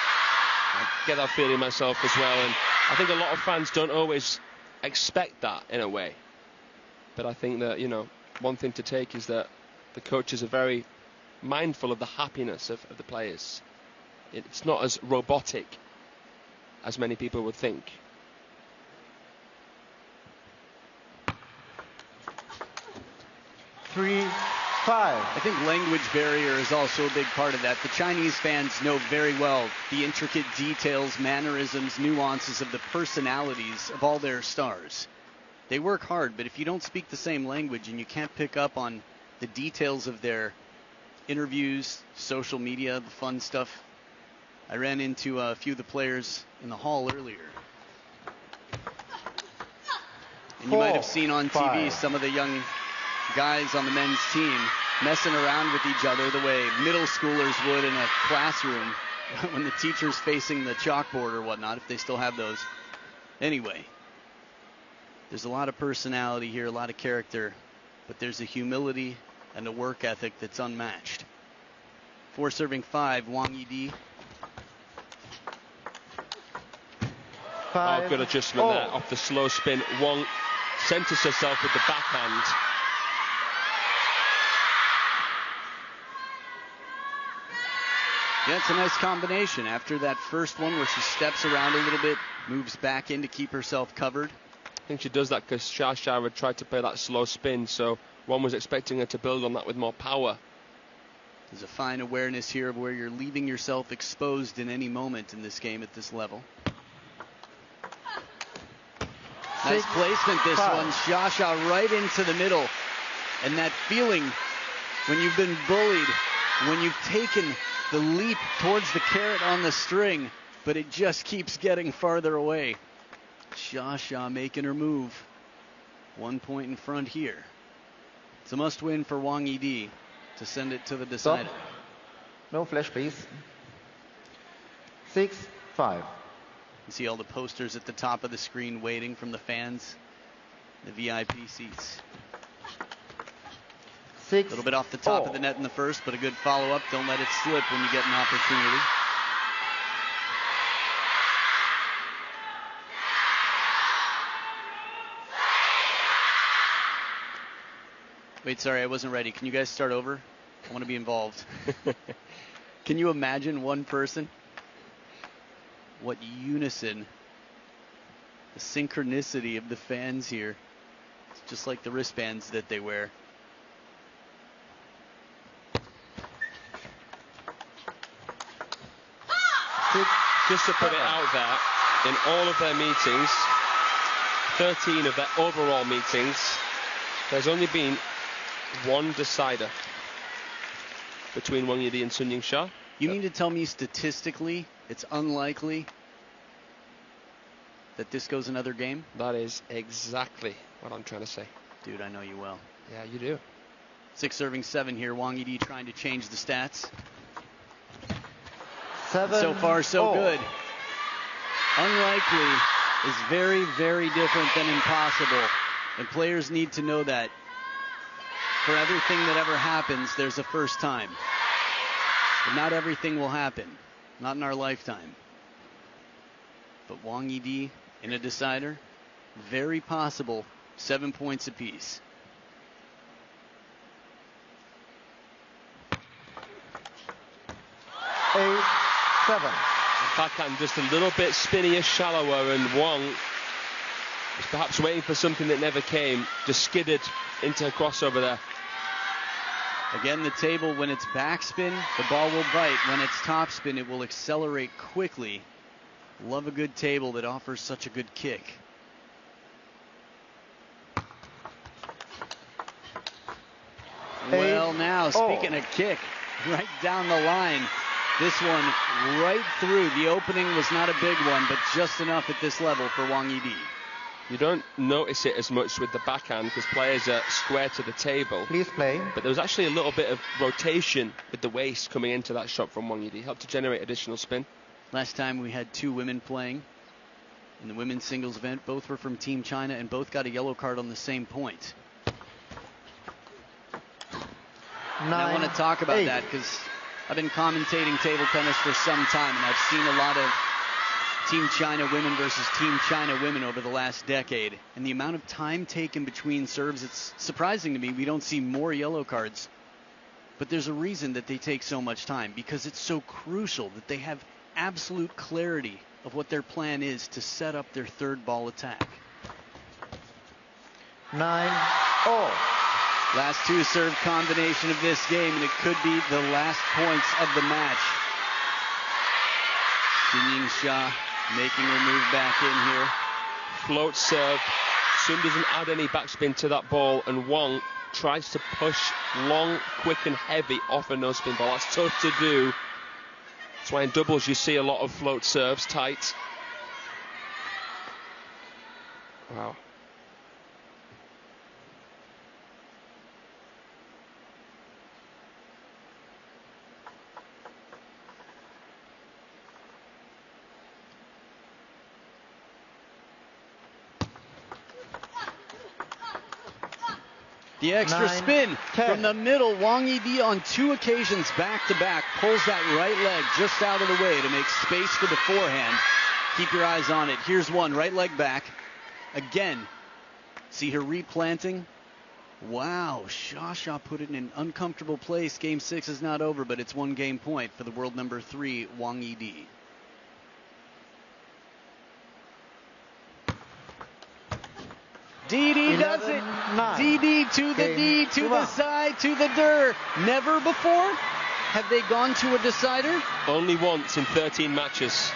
I get that feeling myself as well, and I think a lot of fans don't always expect that in a way. But I think that, you know, one thing to take is that the coaches are very mindful of the happiness of the players. It's not as robotic as many people would think. Three, 5. I think language barrier is also a big part of that. The Chinese fans know very well the intricate details, mannerisms, nuances of the personalities of all their stars. They work hard, but if you don't speak the same language and you can't pick up on the details of their interviews, social media, the fun stuff. I ran into a few of the players in the hall earlier. And you might have seen on TV some of the young guys on the men's team messing around with each other the way middle schoolers would in a classroom when the teacher's facing the chalkboard or whatnot, if they still have those. Anyway, there's a lot of personality here, a lot of character, but there's a humility and a work ethic that's unmatched. 4 serving 5, Wang Yidi. Oh, good adjustment there off the slow spin. Wang centers herself with the backhand. Yeah, it's a nice combination. After that first one where she steps around a little bit, moves back in to keep herself covered. I think she does that because Xia had tried to play that slow spin, so one was expecting her to build on that with more power. There's a fine awareness here of where you're leaving yourself exposed in any moment in this game at this level. Nice placement, this one. Xia right into the middle. And that feeling when you've been bullied, when you've taken the leap towards the carrot on the string, but it just keeps getting farther away. Xia making her move. 1 point in front here. It's a must-win for Wang Yidi to send it to the decider. Stop. No flash, please. 6-5. You see all the posters at the top of the screen waiting from the fans. The VIP seats. 6. A little bit off the top of the net in the first, but a good follow-up. Don't let it slip when you get an opportunity. Wait, sorry, I wasn't ready. Can you guys start over? I want to be involved. Can you imagine one person? What unison, the synchronicity of the fans here. It's just like the wristbands that they wear. Just to put it out there, in all of their meetings, 13 of their overall meetings, there's only been one decider between Wang Yidi and Sunyingsha. You mean to tell me statistically it's unlikely that this goes another game? That is exactly what I'm trying to say. Dude, I know you well. Yeah, you do. 6 serving 7 here. Wang Yidi trying to change the stats. 7. So far, so good. Unlikely is very, very different than impossible. And players need to know that. For everything that ever happens, there's a first time. But not everything will happen. Not in our lifetime. But Wang Yidi in a decider, very possible. 7 points apiece. 8-7. Backhand just a little bit spinnier, shallower, and Wang was perhaps waiting for something that never came. Just skidded into her crossover there. Again, the table, when it's backspin, the ball will bite. When it's topspin, it will accelerate quickly. Love a good table that offers such a good kick. Well, now, speaking of kick, right down the line. This one right through. The opening was not a big one, but just enough at this level for Wang Yidi. You don't notice it as much with the backhand because players are square to the table. Please play. But there was actually a little bit of rotation with the waist coming into that shot from Wang Yidi. Helped to generate additional spin. Last time we had 2 women playing in the women's singles event. Both were from Team China and both got a yellow card on the same point. And I want to talk about that because I've been commentating table tennis for some time, and I've seen a lot of Team China women versus Team China women over the last decade. And the amount of time taken between serves, it's surprising to me we don't see more yellow cards. But there's a reason that they take so much time, because it's so crucial that they have absolute clarity of what their plan is to set up their third ball attack. 9-all. Last two serve combination of this game, and it could be the last points of the match. SUNYINGSHA making her move back in here. Float serve. Sun doesn't add any backspin to that ball, and Wang tries to push long, quick and heavy off a no-spin ball. That's tough to do. That's why in doubles you see a lot of float serves tight. Wow. The extra spin from the middle. Wang-Yidi on 2 occasions back-to-back pulls that right leg just out of the way to make space for the forehand. Keep your eyes on it. Here's one, right leg back. Again, see her replanting. Wow, Sha put it in an uncomfortable place. Game 6 is not over, but it's 1 game point for the world number 3, Wang-Yidi. DD does it. DD to the D, to the side, to the der. Never before have they gone to a decider? Only once in 13 matches.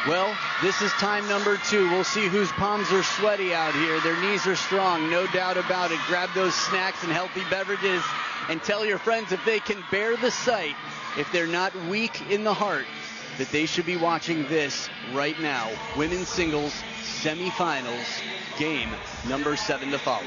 Well, this is time number 2. We'll see whose palms are sweaty out here. Their knees are strong, no doubt about it. Grab those snacks and healthy beverages and tell your friends if they can bear the sight, if they're not weak in the heart, that they should be watching this right now. Women's singles semifinals, game number 7 to follow.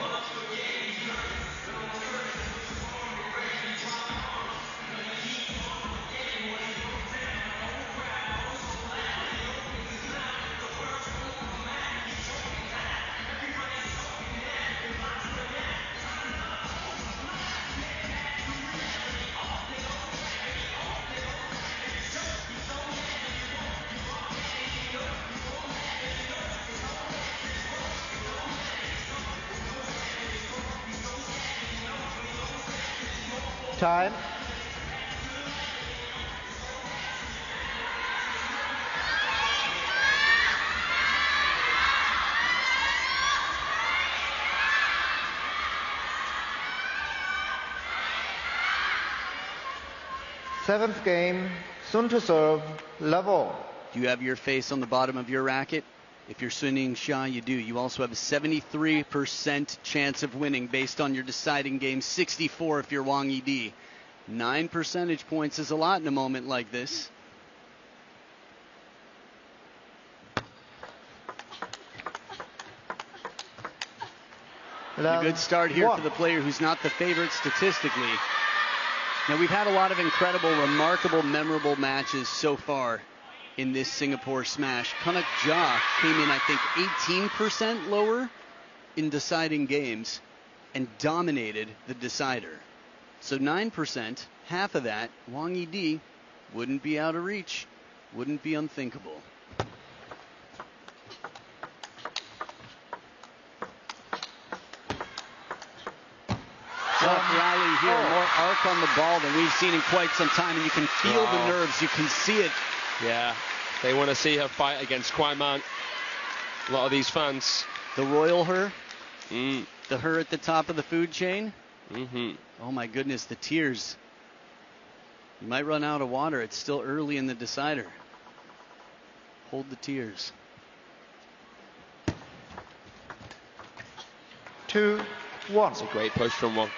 Time. Seventh game, Sun to serve, level. Do you have your face on the bottom of your racket? If you're SUNYINGSHA, you do. You also have a 73% chance of winning based on your deciding game, 64 if you're Wang-Yidi. 9 percentage points is a lot in a moment like this. A good start here for the player who's not the favorite statistically. Now, we've had a lot of incredible, remarkable, memorable matches so far in this Singapore Smash. Kanak Ja came in, I think, 18% lower in deciding games and dominated the decider. So 9%, half of that, Wang-Yidi wouldn't be out of reach, wouldn't be unthinkable. Tough rally here, more arc on the ball than we've seen in quite some time, and you can feel the nerves, you can see it. Yeah, they want to see her fight against Kwai Man. A lot of these fans. The royal her, the her at the top of the food chain. Oh my goodness, the tears. You might run out of water. It's still early in the decider. Hold the tears. 2-1. It's a great push from Wang.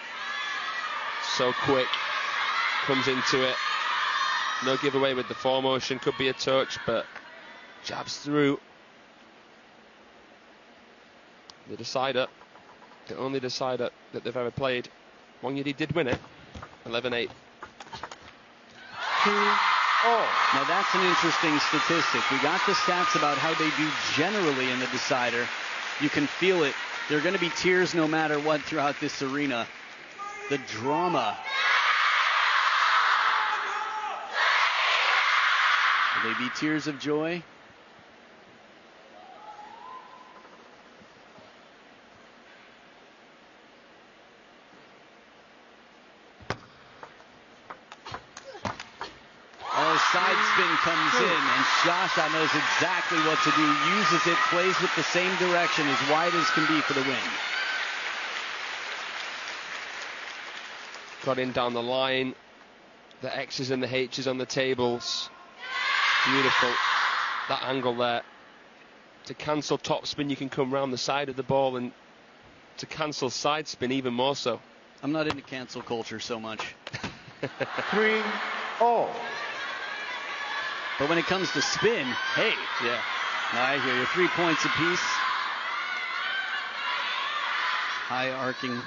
So quick. Comes into it. No giveaway with the foremotion. Could be a touch, but jabs through. The decider. The only decider that they've ever played. Wang-Yidi did win it. 11-8. 2-1. Now that's an interesting statistic. We got the stats about how they do generally in the decider. You can feel it. There are going to be tears no matter what throughout this arena. The drama. Will they be tears of joy? Side spin comes in, and Sha-Sha knows exactly what to do, uses it, plays with the same direction as wide as can be for the win. Got in down the line, the X's and the H's on the tables. Beautiful, that angle there. To cancel topspin, you can come round the side of the ball, and to cancel side spin even more so. I'm not into cancel culture so much. 3-0. But when it comes to spin, hey, yeah. I hear you. 3 points apiece. High arcing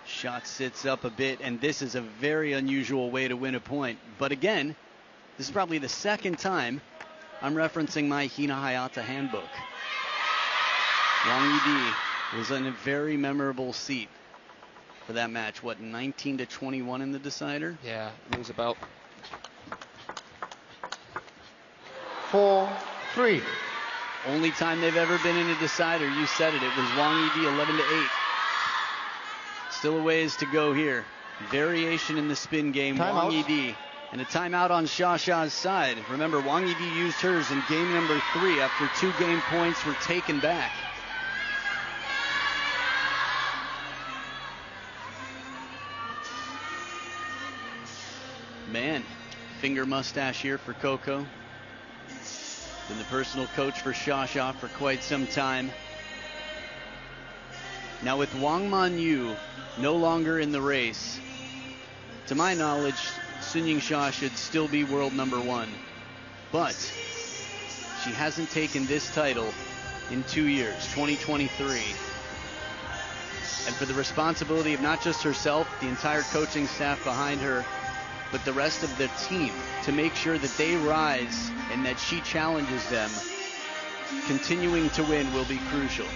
shot sits up a bit, and this is a very unusual way to win a point. But again, this is probably the second time I'm referencing my Hina Hayata handbook. Wang Yidi was in a very memorable seat for that match. What, 19-21 in the decider? Yeah, it was about 4-3. Only time they've ever been in a decider, you said it, it was Wang Yidi 11-8. Still a ways to go here. Variation in the spin game, Wang Yidi. And a timeout on Sha-Sha's side. Remember, Wang Yidi used hers in game number 3 after 2 game points were taken back. Man, finger mustache here for Coco. Been the personal coach for Sha-Sha for quite some time. Now with Wang Manyu no longer in the race, to my knowledge, SUNYINGSHA should still be world number 1. But she hasn't taken this title in 2 years, 2023. And for the responsibility of not just herself, the entire coaching staff behind her, but the rest of the team, to make sure that they rise and that she challenges them, continuing to win will be crucial.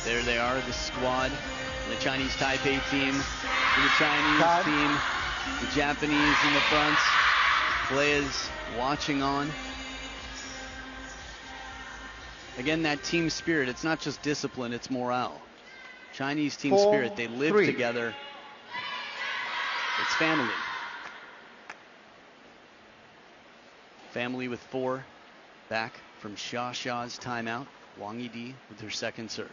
There they are, the squad, the Chinese Taipei team, the Chinese team, the Japanese in the front, players watching on. Again, that team spirit, it's not just discipline, it's morale. Chinese team spirit, they live together. It's family. Family with 4 back from Sha-Sha's timeout. Wang Yidi with her second serve.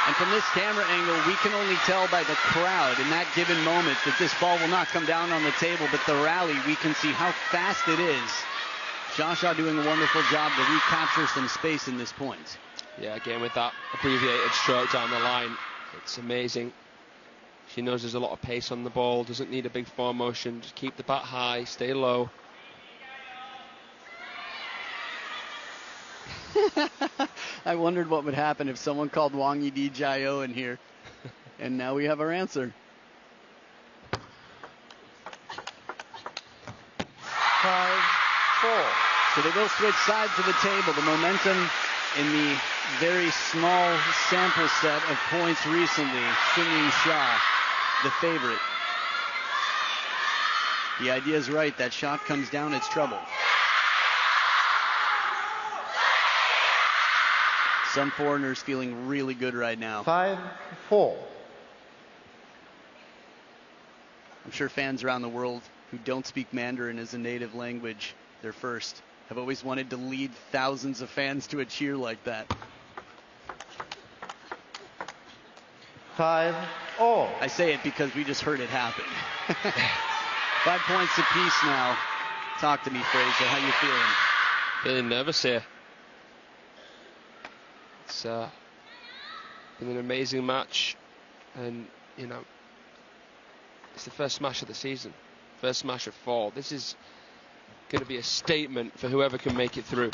And from this camera angle, we can only tell by the crowd in that given moment that this ball will not come down on the table, but the rally, we can see how fast it is. Sha-Sha doing a wonderful job to recapture some space in this point. Yeah, again with that abbreviated stroke down the line, it's amazing. She knows there's a lot of pace on the ball, doesn't need a big form motion, just keep the bat high, stay low. I wondered what would happen if someone called Wang Yidi Jiao in here. And now we have our answer. 5-4. So they will switch sides of the table. The momentum in the very small sample set of points recently. SUNYINGSHA, the favorite. The idea is right. That shot comes down, it's trouble. Some foreigners feeling really good right now. 5-4. I'm sure fans around the world who don't speak Mandarin as a native language, their first, have always wanted to lead thousands of fans to a cheer like that. 5-0. I say it because we just heard it happen. 5 points apiece now. Talk to me, Fraser. How you feeling? Feeling nervous here. It's been an amazing match, and you know, it's the first smash of the season, first smash of fall. This is going to be a statement for whoever can make it through.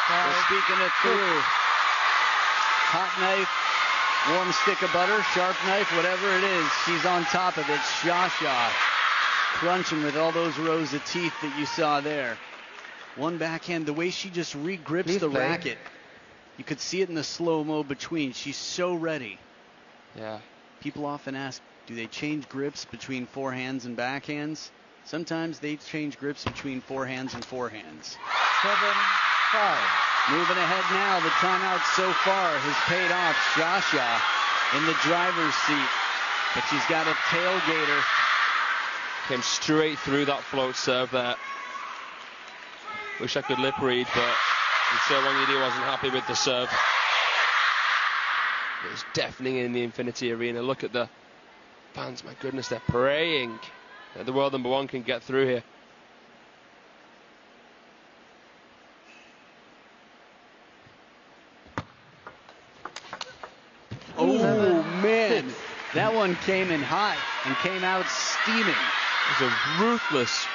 Well, speaking of through, hot knife, warm stick of butter, sharp knife, whatever it is, she's on top of it. Sha-Sha crunching with all those rows of teeth that you saw there. One backhand, the way she just regrips the racket. You could see it in the slow-mo between. She's so ready. Yeah. People often ask, do they change grips between forehands and backhands? Sometimes they change grips between forehands and forehands. 7-5. Moving ahead now. The timeout so far has paid off. Sha-Sha in the driver's seat, but she's got a tailgater. Came straight through that float serve there. Wish I could lip read, but I'm sure Wang-Yidi wasn't happy with the serve. It was deafening in the Infinity Arena. Look at the fans, my goodness, they're praying that the world number one can get through here. Oh, man. That one came in hot and came out steaming. It was a ruthless,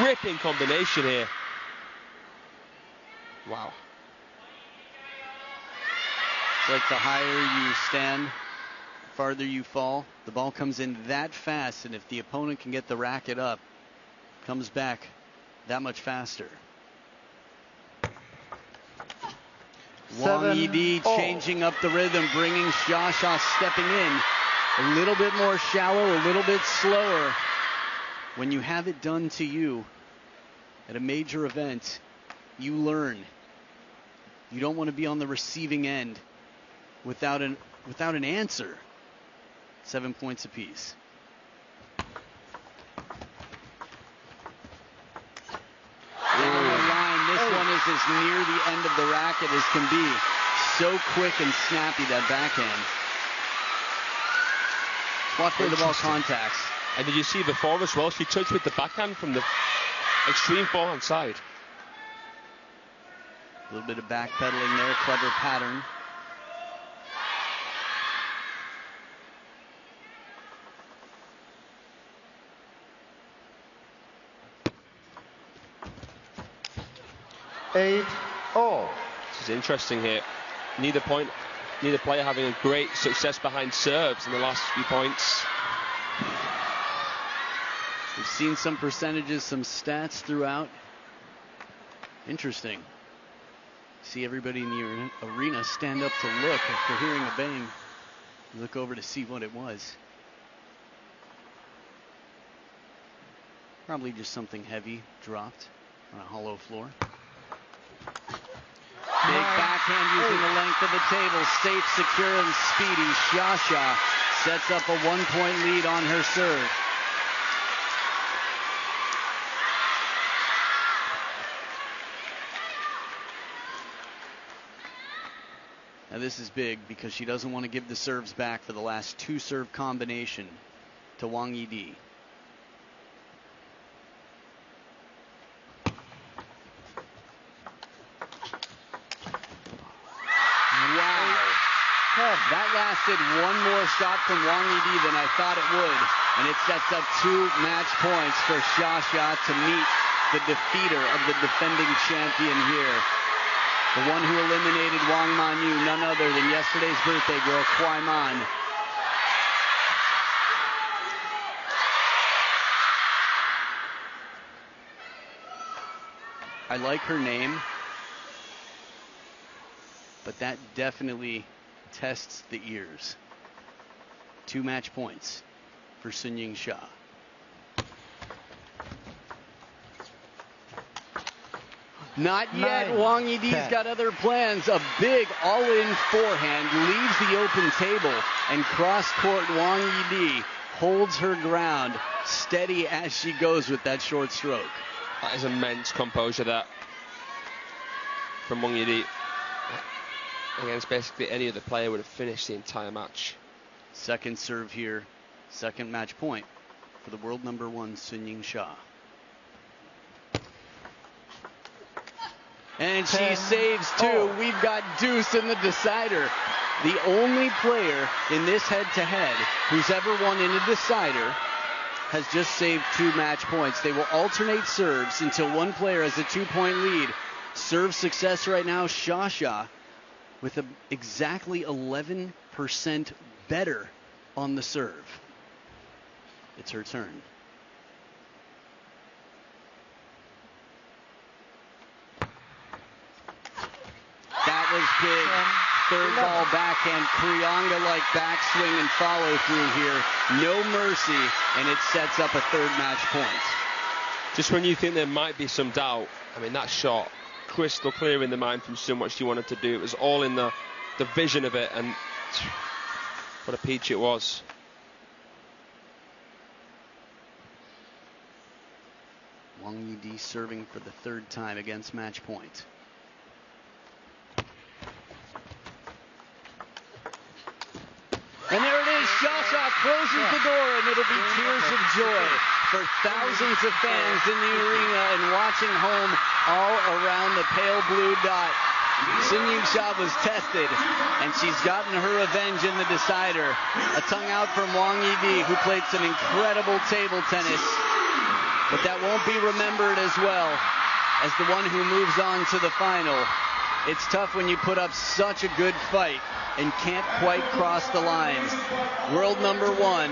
ripping combination here. Wow. It's like the higher you stand, the farther you fall. The ball comes in that fast, and if the opponent can get the racket up, comes back that much faster. Wang-Yidi changing up the rhythm, bringing Sha-Sha stepping in. A little bit more shallow, a little bit slower. When you have it done to you at a major event, you learn. You don't want to be on the receiving end without an answer. 7 points apiece. On the line, this one is as near the end of the racket as can be. So quick and snappy, that backhand. Watch where the ball contacts. And did you see before as well, she touched with the backhand from the extreme forehand side. A little bit of backpedaling there, clever pattern. This is interesting here. Neither player having a great success behind serves in the last few points. We've seen some percentages, some stats throughout. Interesting. See everybody in the arena stand up to look after hearing a bang. You look over to see what it was. Probably just something heavy dropped on a hollow floor. Big backhand using the length of the table. Safe, secure, and speedy. Sha-Sha sets up a 1-point lead on her serve. Now this is big because she doesn't want to give the serves back for the last two serve combination to Wang-Yidi. That lasted one more shot from Wang-Yidi than I thought it would. And it sets up 2 match points for Sha-Sha to meet the defeater of the defending champion here. The one who eliminated Wang Manyu, none other than yesterday's birthday girl, Kwai Man. I like her name, but that definitely tests the ears. 2 match points for SUNYINGSHA. Not yet. Wang-Yidi's got other plans. A big all-in forehand leaves the open table, and cross-court Wang-Yidi holds her ground, steady as she goes with that short stroke. That is immense composure, that, from Wang-Yidi. Against basically any other player would have finished the entire match. Second serve here, second match point for the world number 1 SUNYINGSHA. And she saves 2. We've got deuce in the decider. The only player in this head-to-head who's ever won in a decider has just saved 2 match points. They will alternate serves until one player has a 2-point lead. Serve success right now, Sha with exactly 11% better on the serve. It's her turn. That was big. Third ball backhand, Krianga-like backswing and follow through here. No mercy, and it sets up a 3rd match point. Just when you think there might be some doubt, I mean, that shot, crystal clear in the mind from so much she wanted to do. It was all in the vision of it, and what a peach it was. Wang Yidi serving for the 3rd time against match point. And there it is, Sha closes the door, and it'll be tears of joy for thousands of fans in the arena and watching home all around the pale blue dot. SUNYINGSHA was tested, and she's gotten her revenge in the decider. A tongue out from Wang Yidi, who played some incredible table tennis, but that won't be remembered as well as the one who moves on to the final. It's tough when you put up such a good fight and can't quite cross the lines. World number 1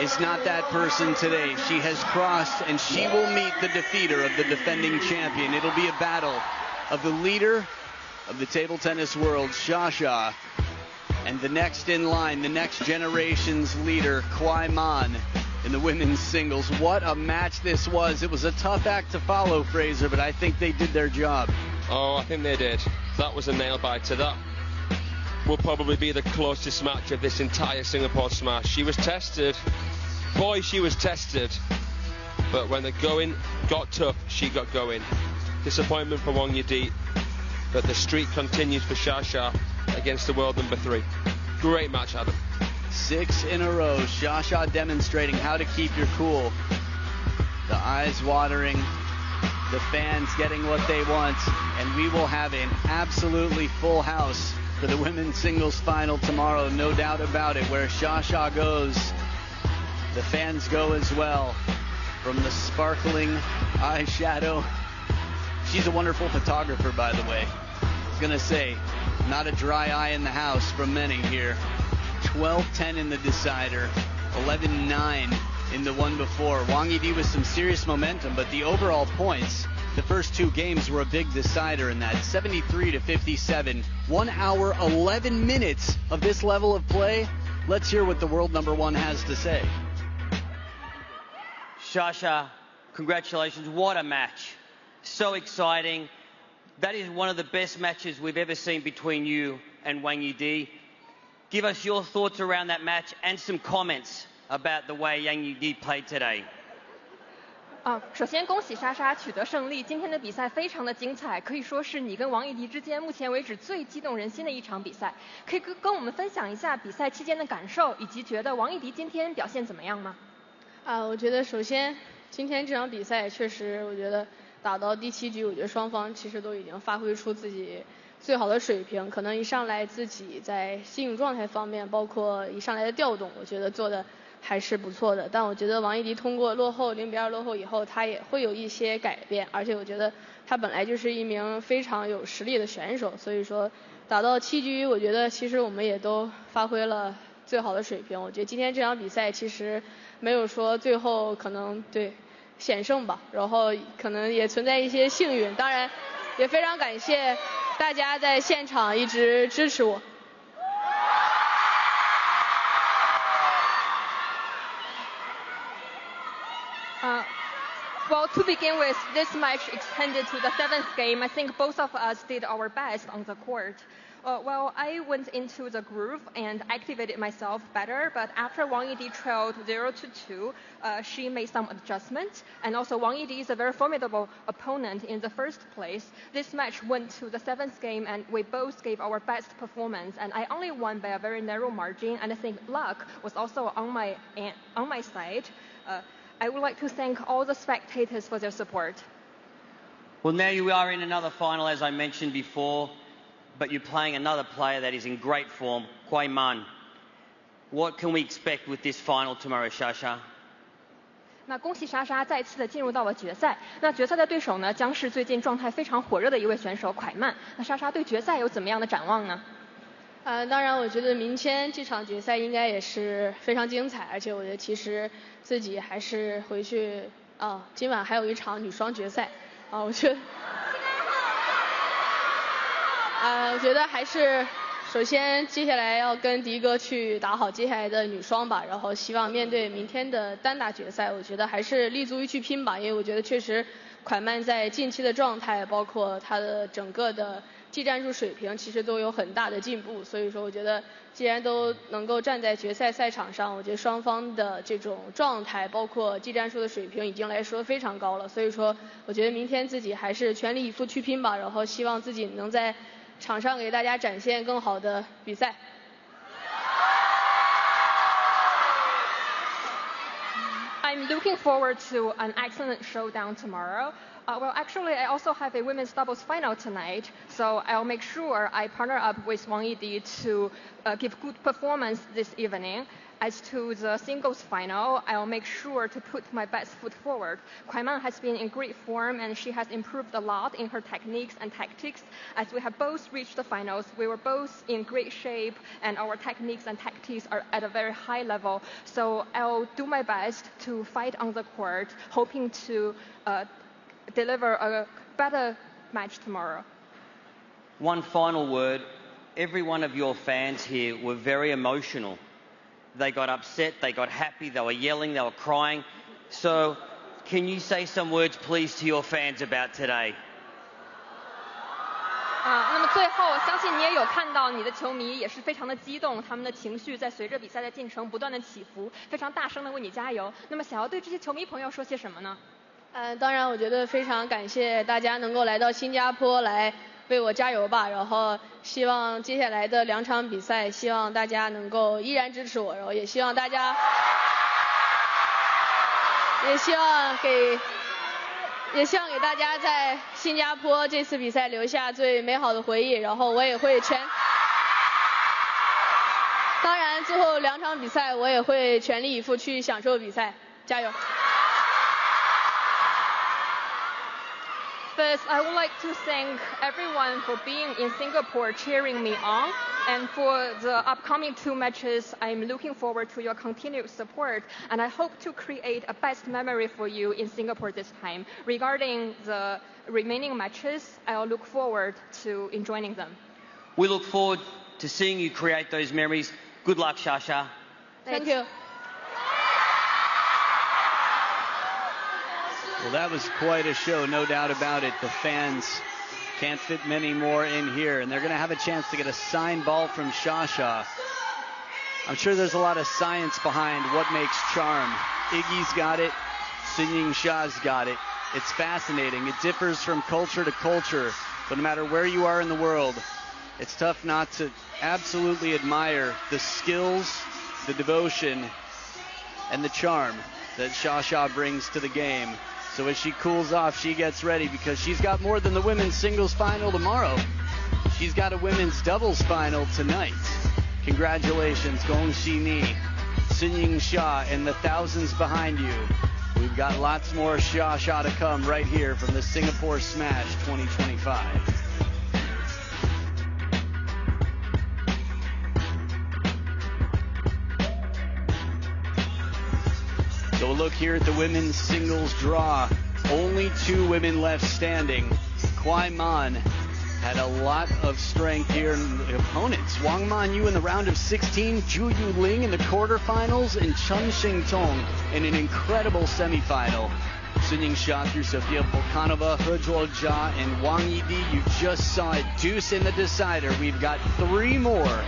is not that person today. She has crossed, and she will meet the defeater of the defending champion. It'll be a battle of the leader of the table tennis world, Sha, and the next in line, the next generation's leader, Kwai Man, in the women's singles. What a match this was. It was a tough act to follow, Fraser, but I think they did their job. Oh, I think they did. That was a nail-biter. That will probably be the closest match of this entire Singapore Smash. She was tested. Boy, she was tested. But when the going got tough, she got going. Disappointment for Wang Yidi, but the streak continues for Sha against the world number 3. Great match, Adam. 6 in a row. Sha demonstrating how to keep your cool. The eyes watering. The fans getting what they want. And we will have an absolutely full house for the women's singles final tomorrow, no doubt about it. Where Sha goes, the fans go as well. From the sparkling eyeshadow. She's a wonderful photographer, by the way. I was gonna say, not a dry eye in the house from many here. 12-10 in the decider, 11-9 in the one before. Wang Yidi with some serious momentum, but the overall points, the first 2 games were a big decider in that. 73-57, 1 hour, 11 minutes of this level of play. Let's hear what the world number 1 has to say. Sha, congratulations. What a match. So exciting. That is one of the best matches we've ever seen between you and Wang Yidi. Give us your thoughts around that match and some comments about the way Wang Yidi played today. 首先恭喜莎取得胜利。今天的比赛非常的精彩，可以说是你跟王艺迪之间目前为止最激动人心的一场比赛。可以跟我们分享一下比赛期间的感受，以及觉得王艺迪今天表现怎么样吗？我觉得首先今天这场比赛确实，我觉得打到第7局，我觉得双方其实都已经发挥出自己最好的水平。可能一上来自己在心理状态方面，包括一上来的调动，我觉得做的还是不错的。但我觉得王艺迪通过落后0-2落后以后，他也会有一些改变，而且我觉得他本来就是一名非常有实力的选手，所以说打到7局，我觉得其实我们也都发挥了最好的水平。我觉得今天这场比赛其实没有说最后可能险胜吧，然后可能也存在一些幸运，当然也非常感谢大家在现场一直支持我。Well, to begin with, this match extended to the 7th game. I think both of us did our best on the court. Well, I went into the groove and activated myself better, but after Wang Yidi trailed 0-2, she made some adjustments. And also, Wang Yidi is a very formidable opponent in the first place. This match went to the 7th game, and we both gave our best performance. And I only won by a very narrow margin, and I think luck was also on my side. I would like to thank all the spectators for their support. Well, now you are in another final, as I mentioned before, but you're playing another player that is in great form, Kwai Man. What can we expect with this final tomorrow, Sha? 那恭喜莎莎再次的进入到了决赛。那决赛的对手呢，将是最近状态非常火热的一位选手蒯曼。那莎莎对决赛有怎么样的展望呢？当然，我觉得明天这场决赛应该也是非常精彩，而且我觉得其实自己还是回去今晚还有一场女双决赛我觉得我觉得还是首先接下来要跟迪哥去打好接下来的女双吧，然后希望面对明天的单打决赛，我觉得还是立足于去拼吧，因为我觉得确实蒯曼在近期的状态，包括他的整个的技战术水平其实都有很大的进步，所以说我觉得既然都能够站在决赛赛场上，我觉得双方的这种状态包括技战术的水平已经来说非常高了，所以说我觉得明天自己还是全力以赴去拼吧，然后希望自己能在场上给大家展现更好的比赛。I'm looking forward to an excellent showdown tomorrow. Well, actually, I also have a women's doubles final tonight, so I'll make sure I partner up with Wang Yidi to give good performance this evening. As to the singles final, I'll make sure to put my best foot forward.蒯曼has been in great form and she has improved a lot in her techniques and tactics. As we have both reached the finals, we were both in great shape and our techniques and tactics are at a very high level. So I'll do my best to fight on the court, hoping to deliver a better match tomorrow. One final word. Every one of your fans here were very emotional. They got upset, they got happy, they were yelling, they were crying. So can you say some words, please, to your fans about today? 那么最后，相信你也有看到你的球迷也是非常的激动，他们的情绪在随着比赛的进程不断的起伏，非常大声的为你加油。那么想要对这些球迷朋友说些什么呢？当然，我觉得非常感谢大家能够来到新加坡来为我加油吧，然后希望接下来的2场比赛，希望大家能够依然支持我，然后也希望大家，也希望给大家在新加坡这次比赛留下最美好的回忆，然后我也会当然最后2场比赛我也会全力以赴去享受比赛，加油。First, I would like to thank everyone for being in Singapore cheering me on. And for the upcoming 2 matches, I'm looking forward to your continued support. And I hope to create a best memory for you in Singapore this time. Regarding the remaining matches, I'll look forward to enjoying them. We look forward to seeing you create those memories. Good luck, Shasha. Thank you. Well, that was quite a show, no doubt about it. The fans can't fit many more in here, and they're going to have a chance to get a signed ball from Shasha. I'm sure there's a lot of science behind what makes charm. Iggy's got it. SUNYINGSHA-'s got it. It's fascinating. It differs from culture to culture, but no matter where you are in the world, it's tough not to absolutely admire the skills, the devotion, and the charm that Shasha brings to the game. So as she cools off, she gets ready because she's got more than the women's singles final tomorrow. She's got a women's doubles final tonight. Congratulations, Gong Shi Ni, SUNYINGSHA, and the thousands behind you. We've got lots more Shasha to come right here from the Singapore Smash 2025. So a look here at the women's singles draw. Only 2 women left standing. Quai-Man had a lot of strength here in the opponents. Wang Man-Yu in the round of 16, Zhu Yuling in the quarterfinals, and Chen Xingtong in an incredible semifinal. SUNYINGSHA through Sofia Volkanova, He Zhuojia, and Wang Yidi. You just saw it. Deuce in the decider. We've got 3 more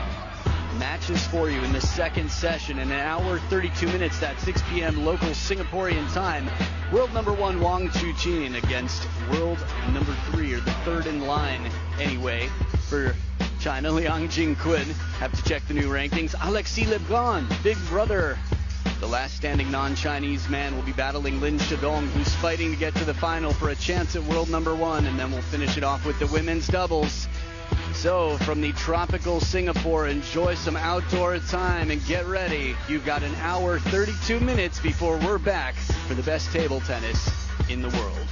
matches for you in the second session in 1 hour 32 minutes. That's 6 p.m. local Singaporean time. World number 1 Wang Chuqin against world number 3, or the 3rd in line anyway, for China, Liang Jingqun. Have to check the new rankings. Alexis Lebrun, big brother. The last standing non-Chinese man will be battling Lin Shidong, who's fighting to get to the final for a chance at world number 1, and then we'll finish it off with the women's doubles. So from the tropical Singapore, enjoy some outdoor time and get ready. You've got an hour, 32 minutes before we're back for the best table tennis in the world.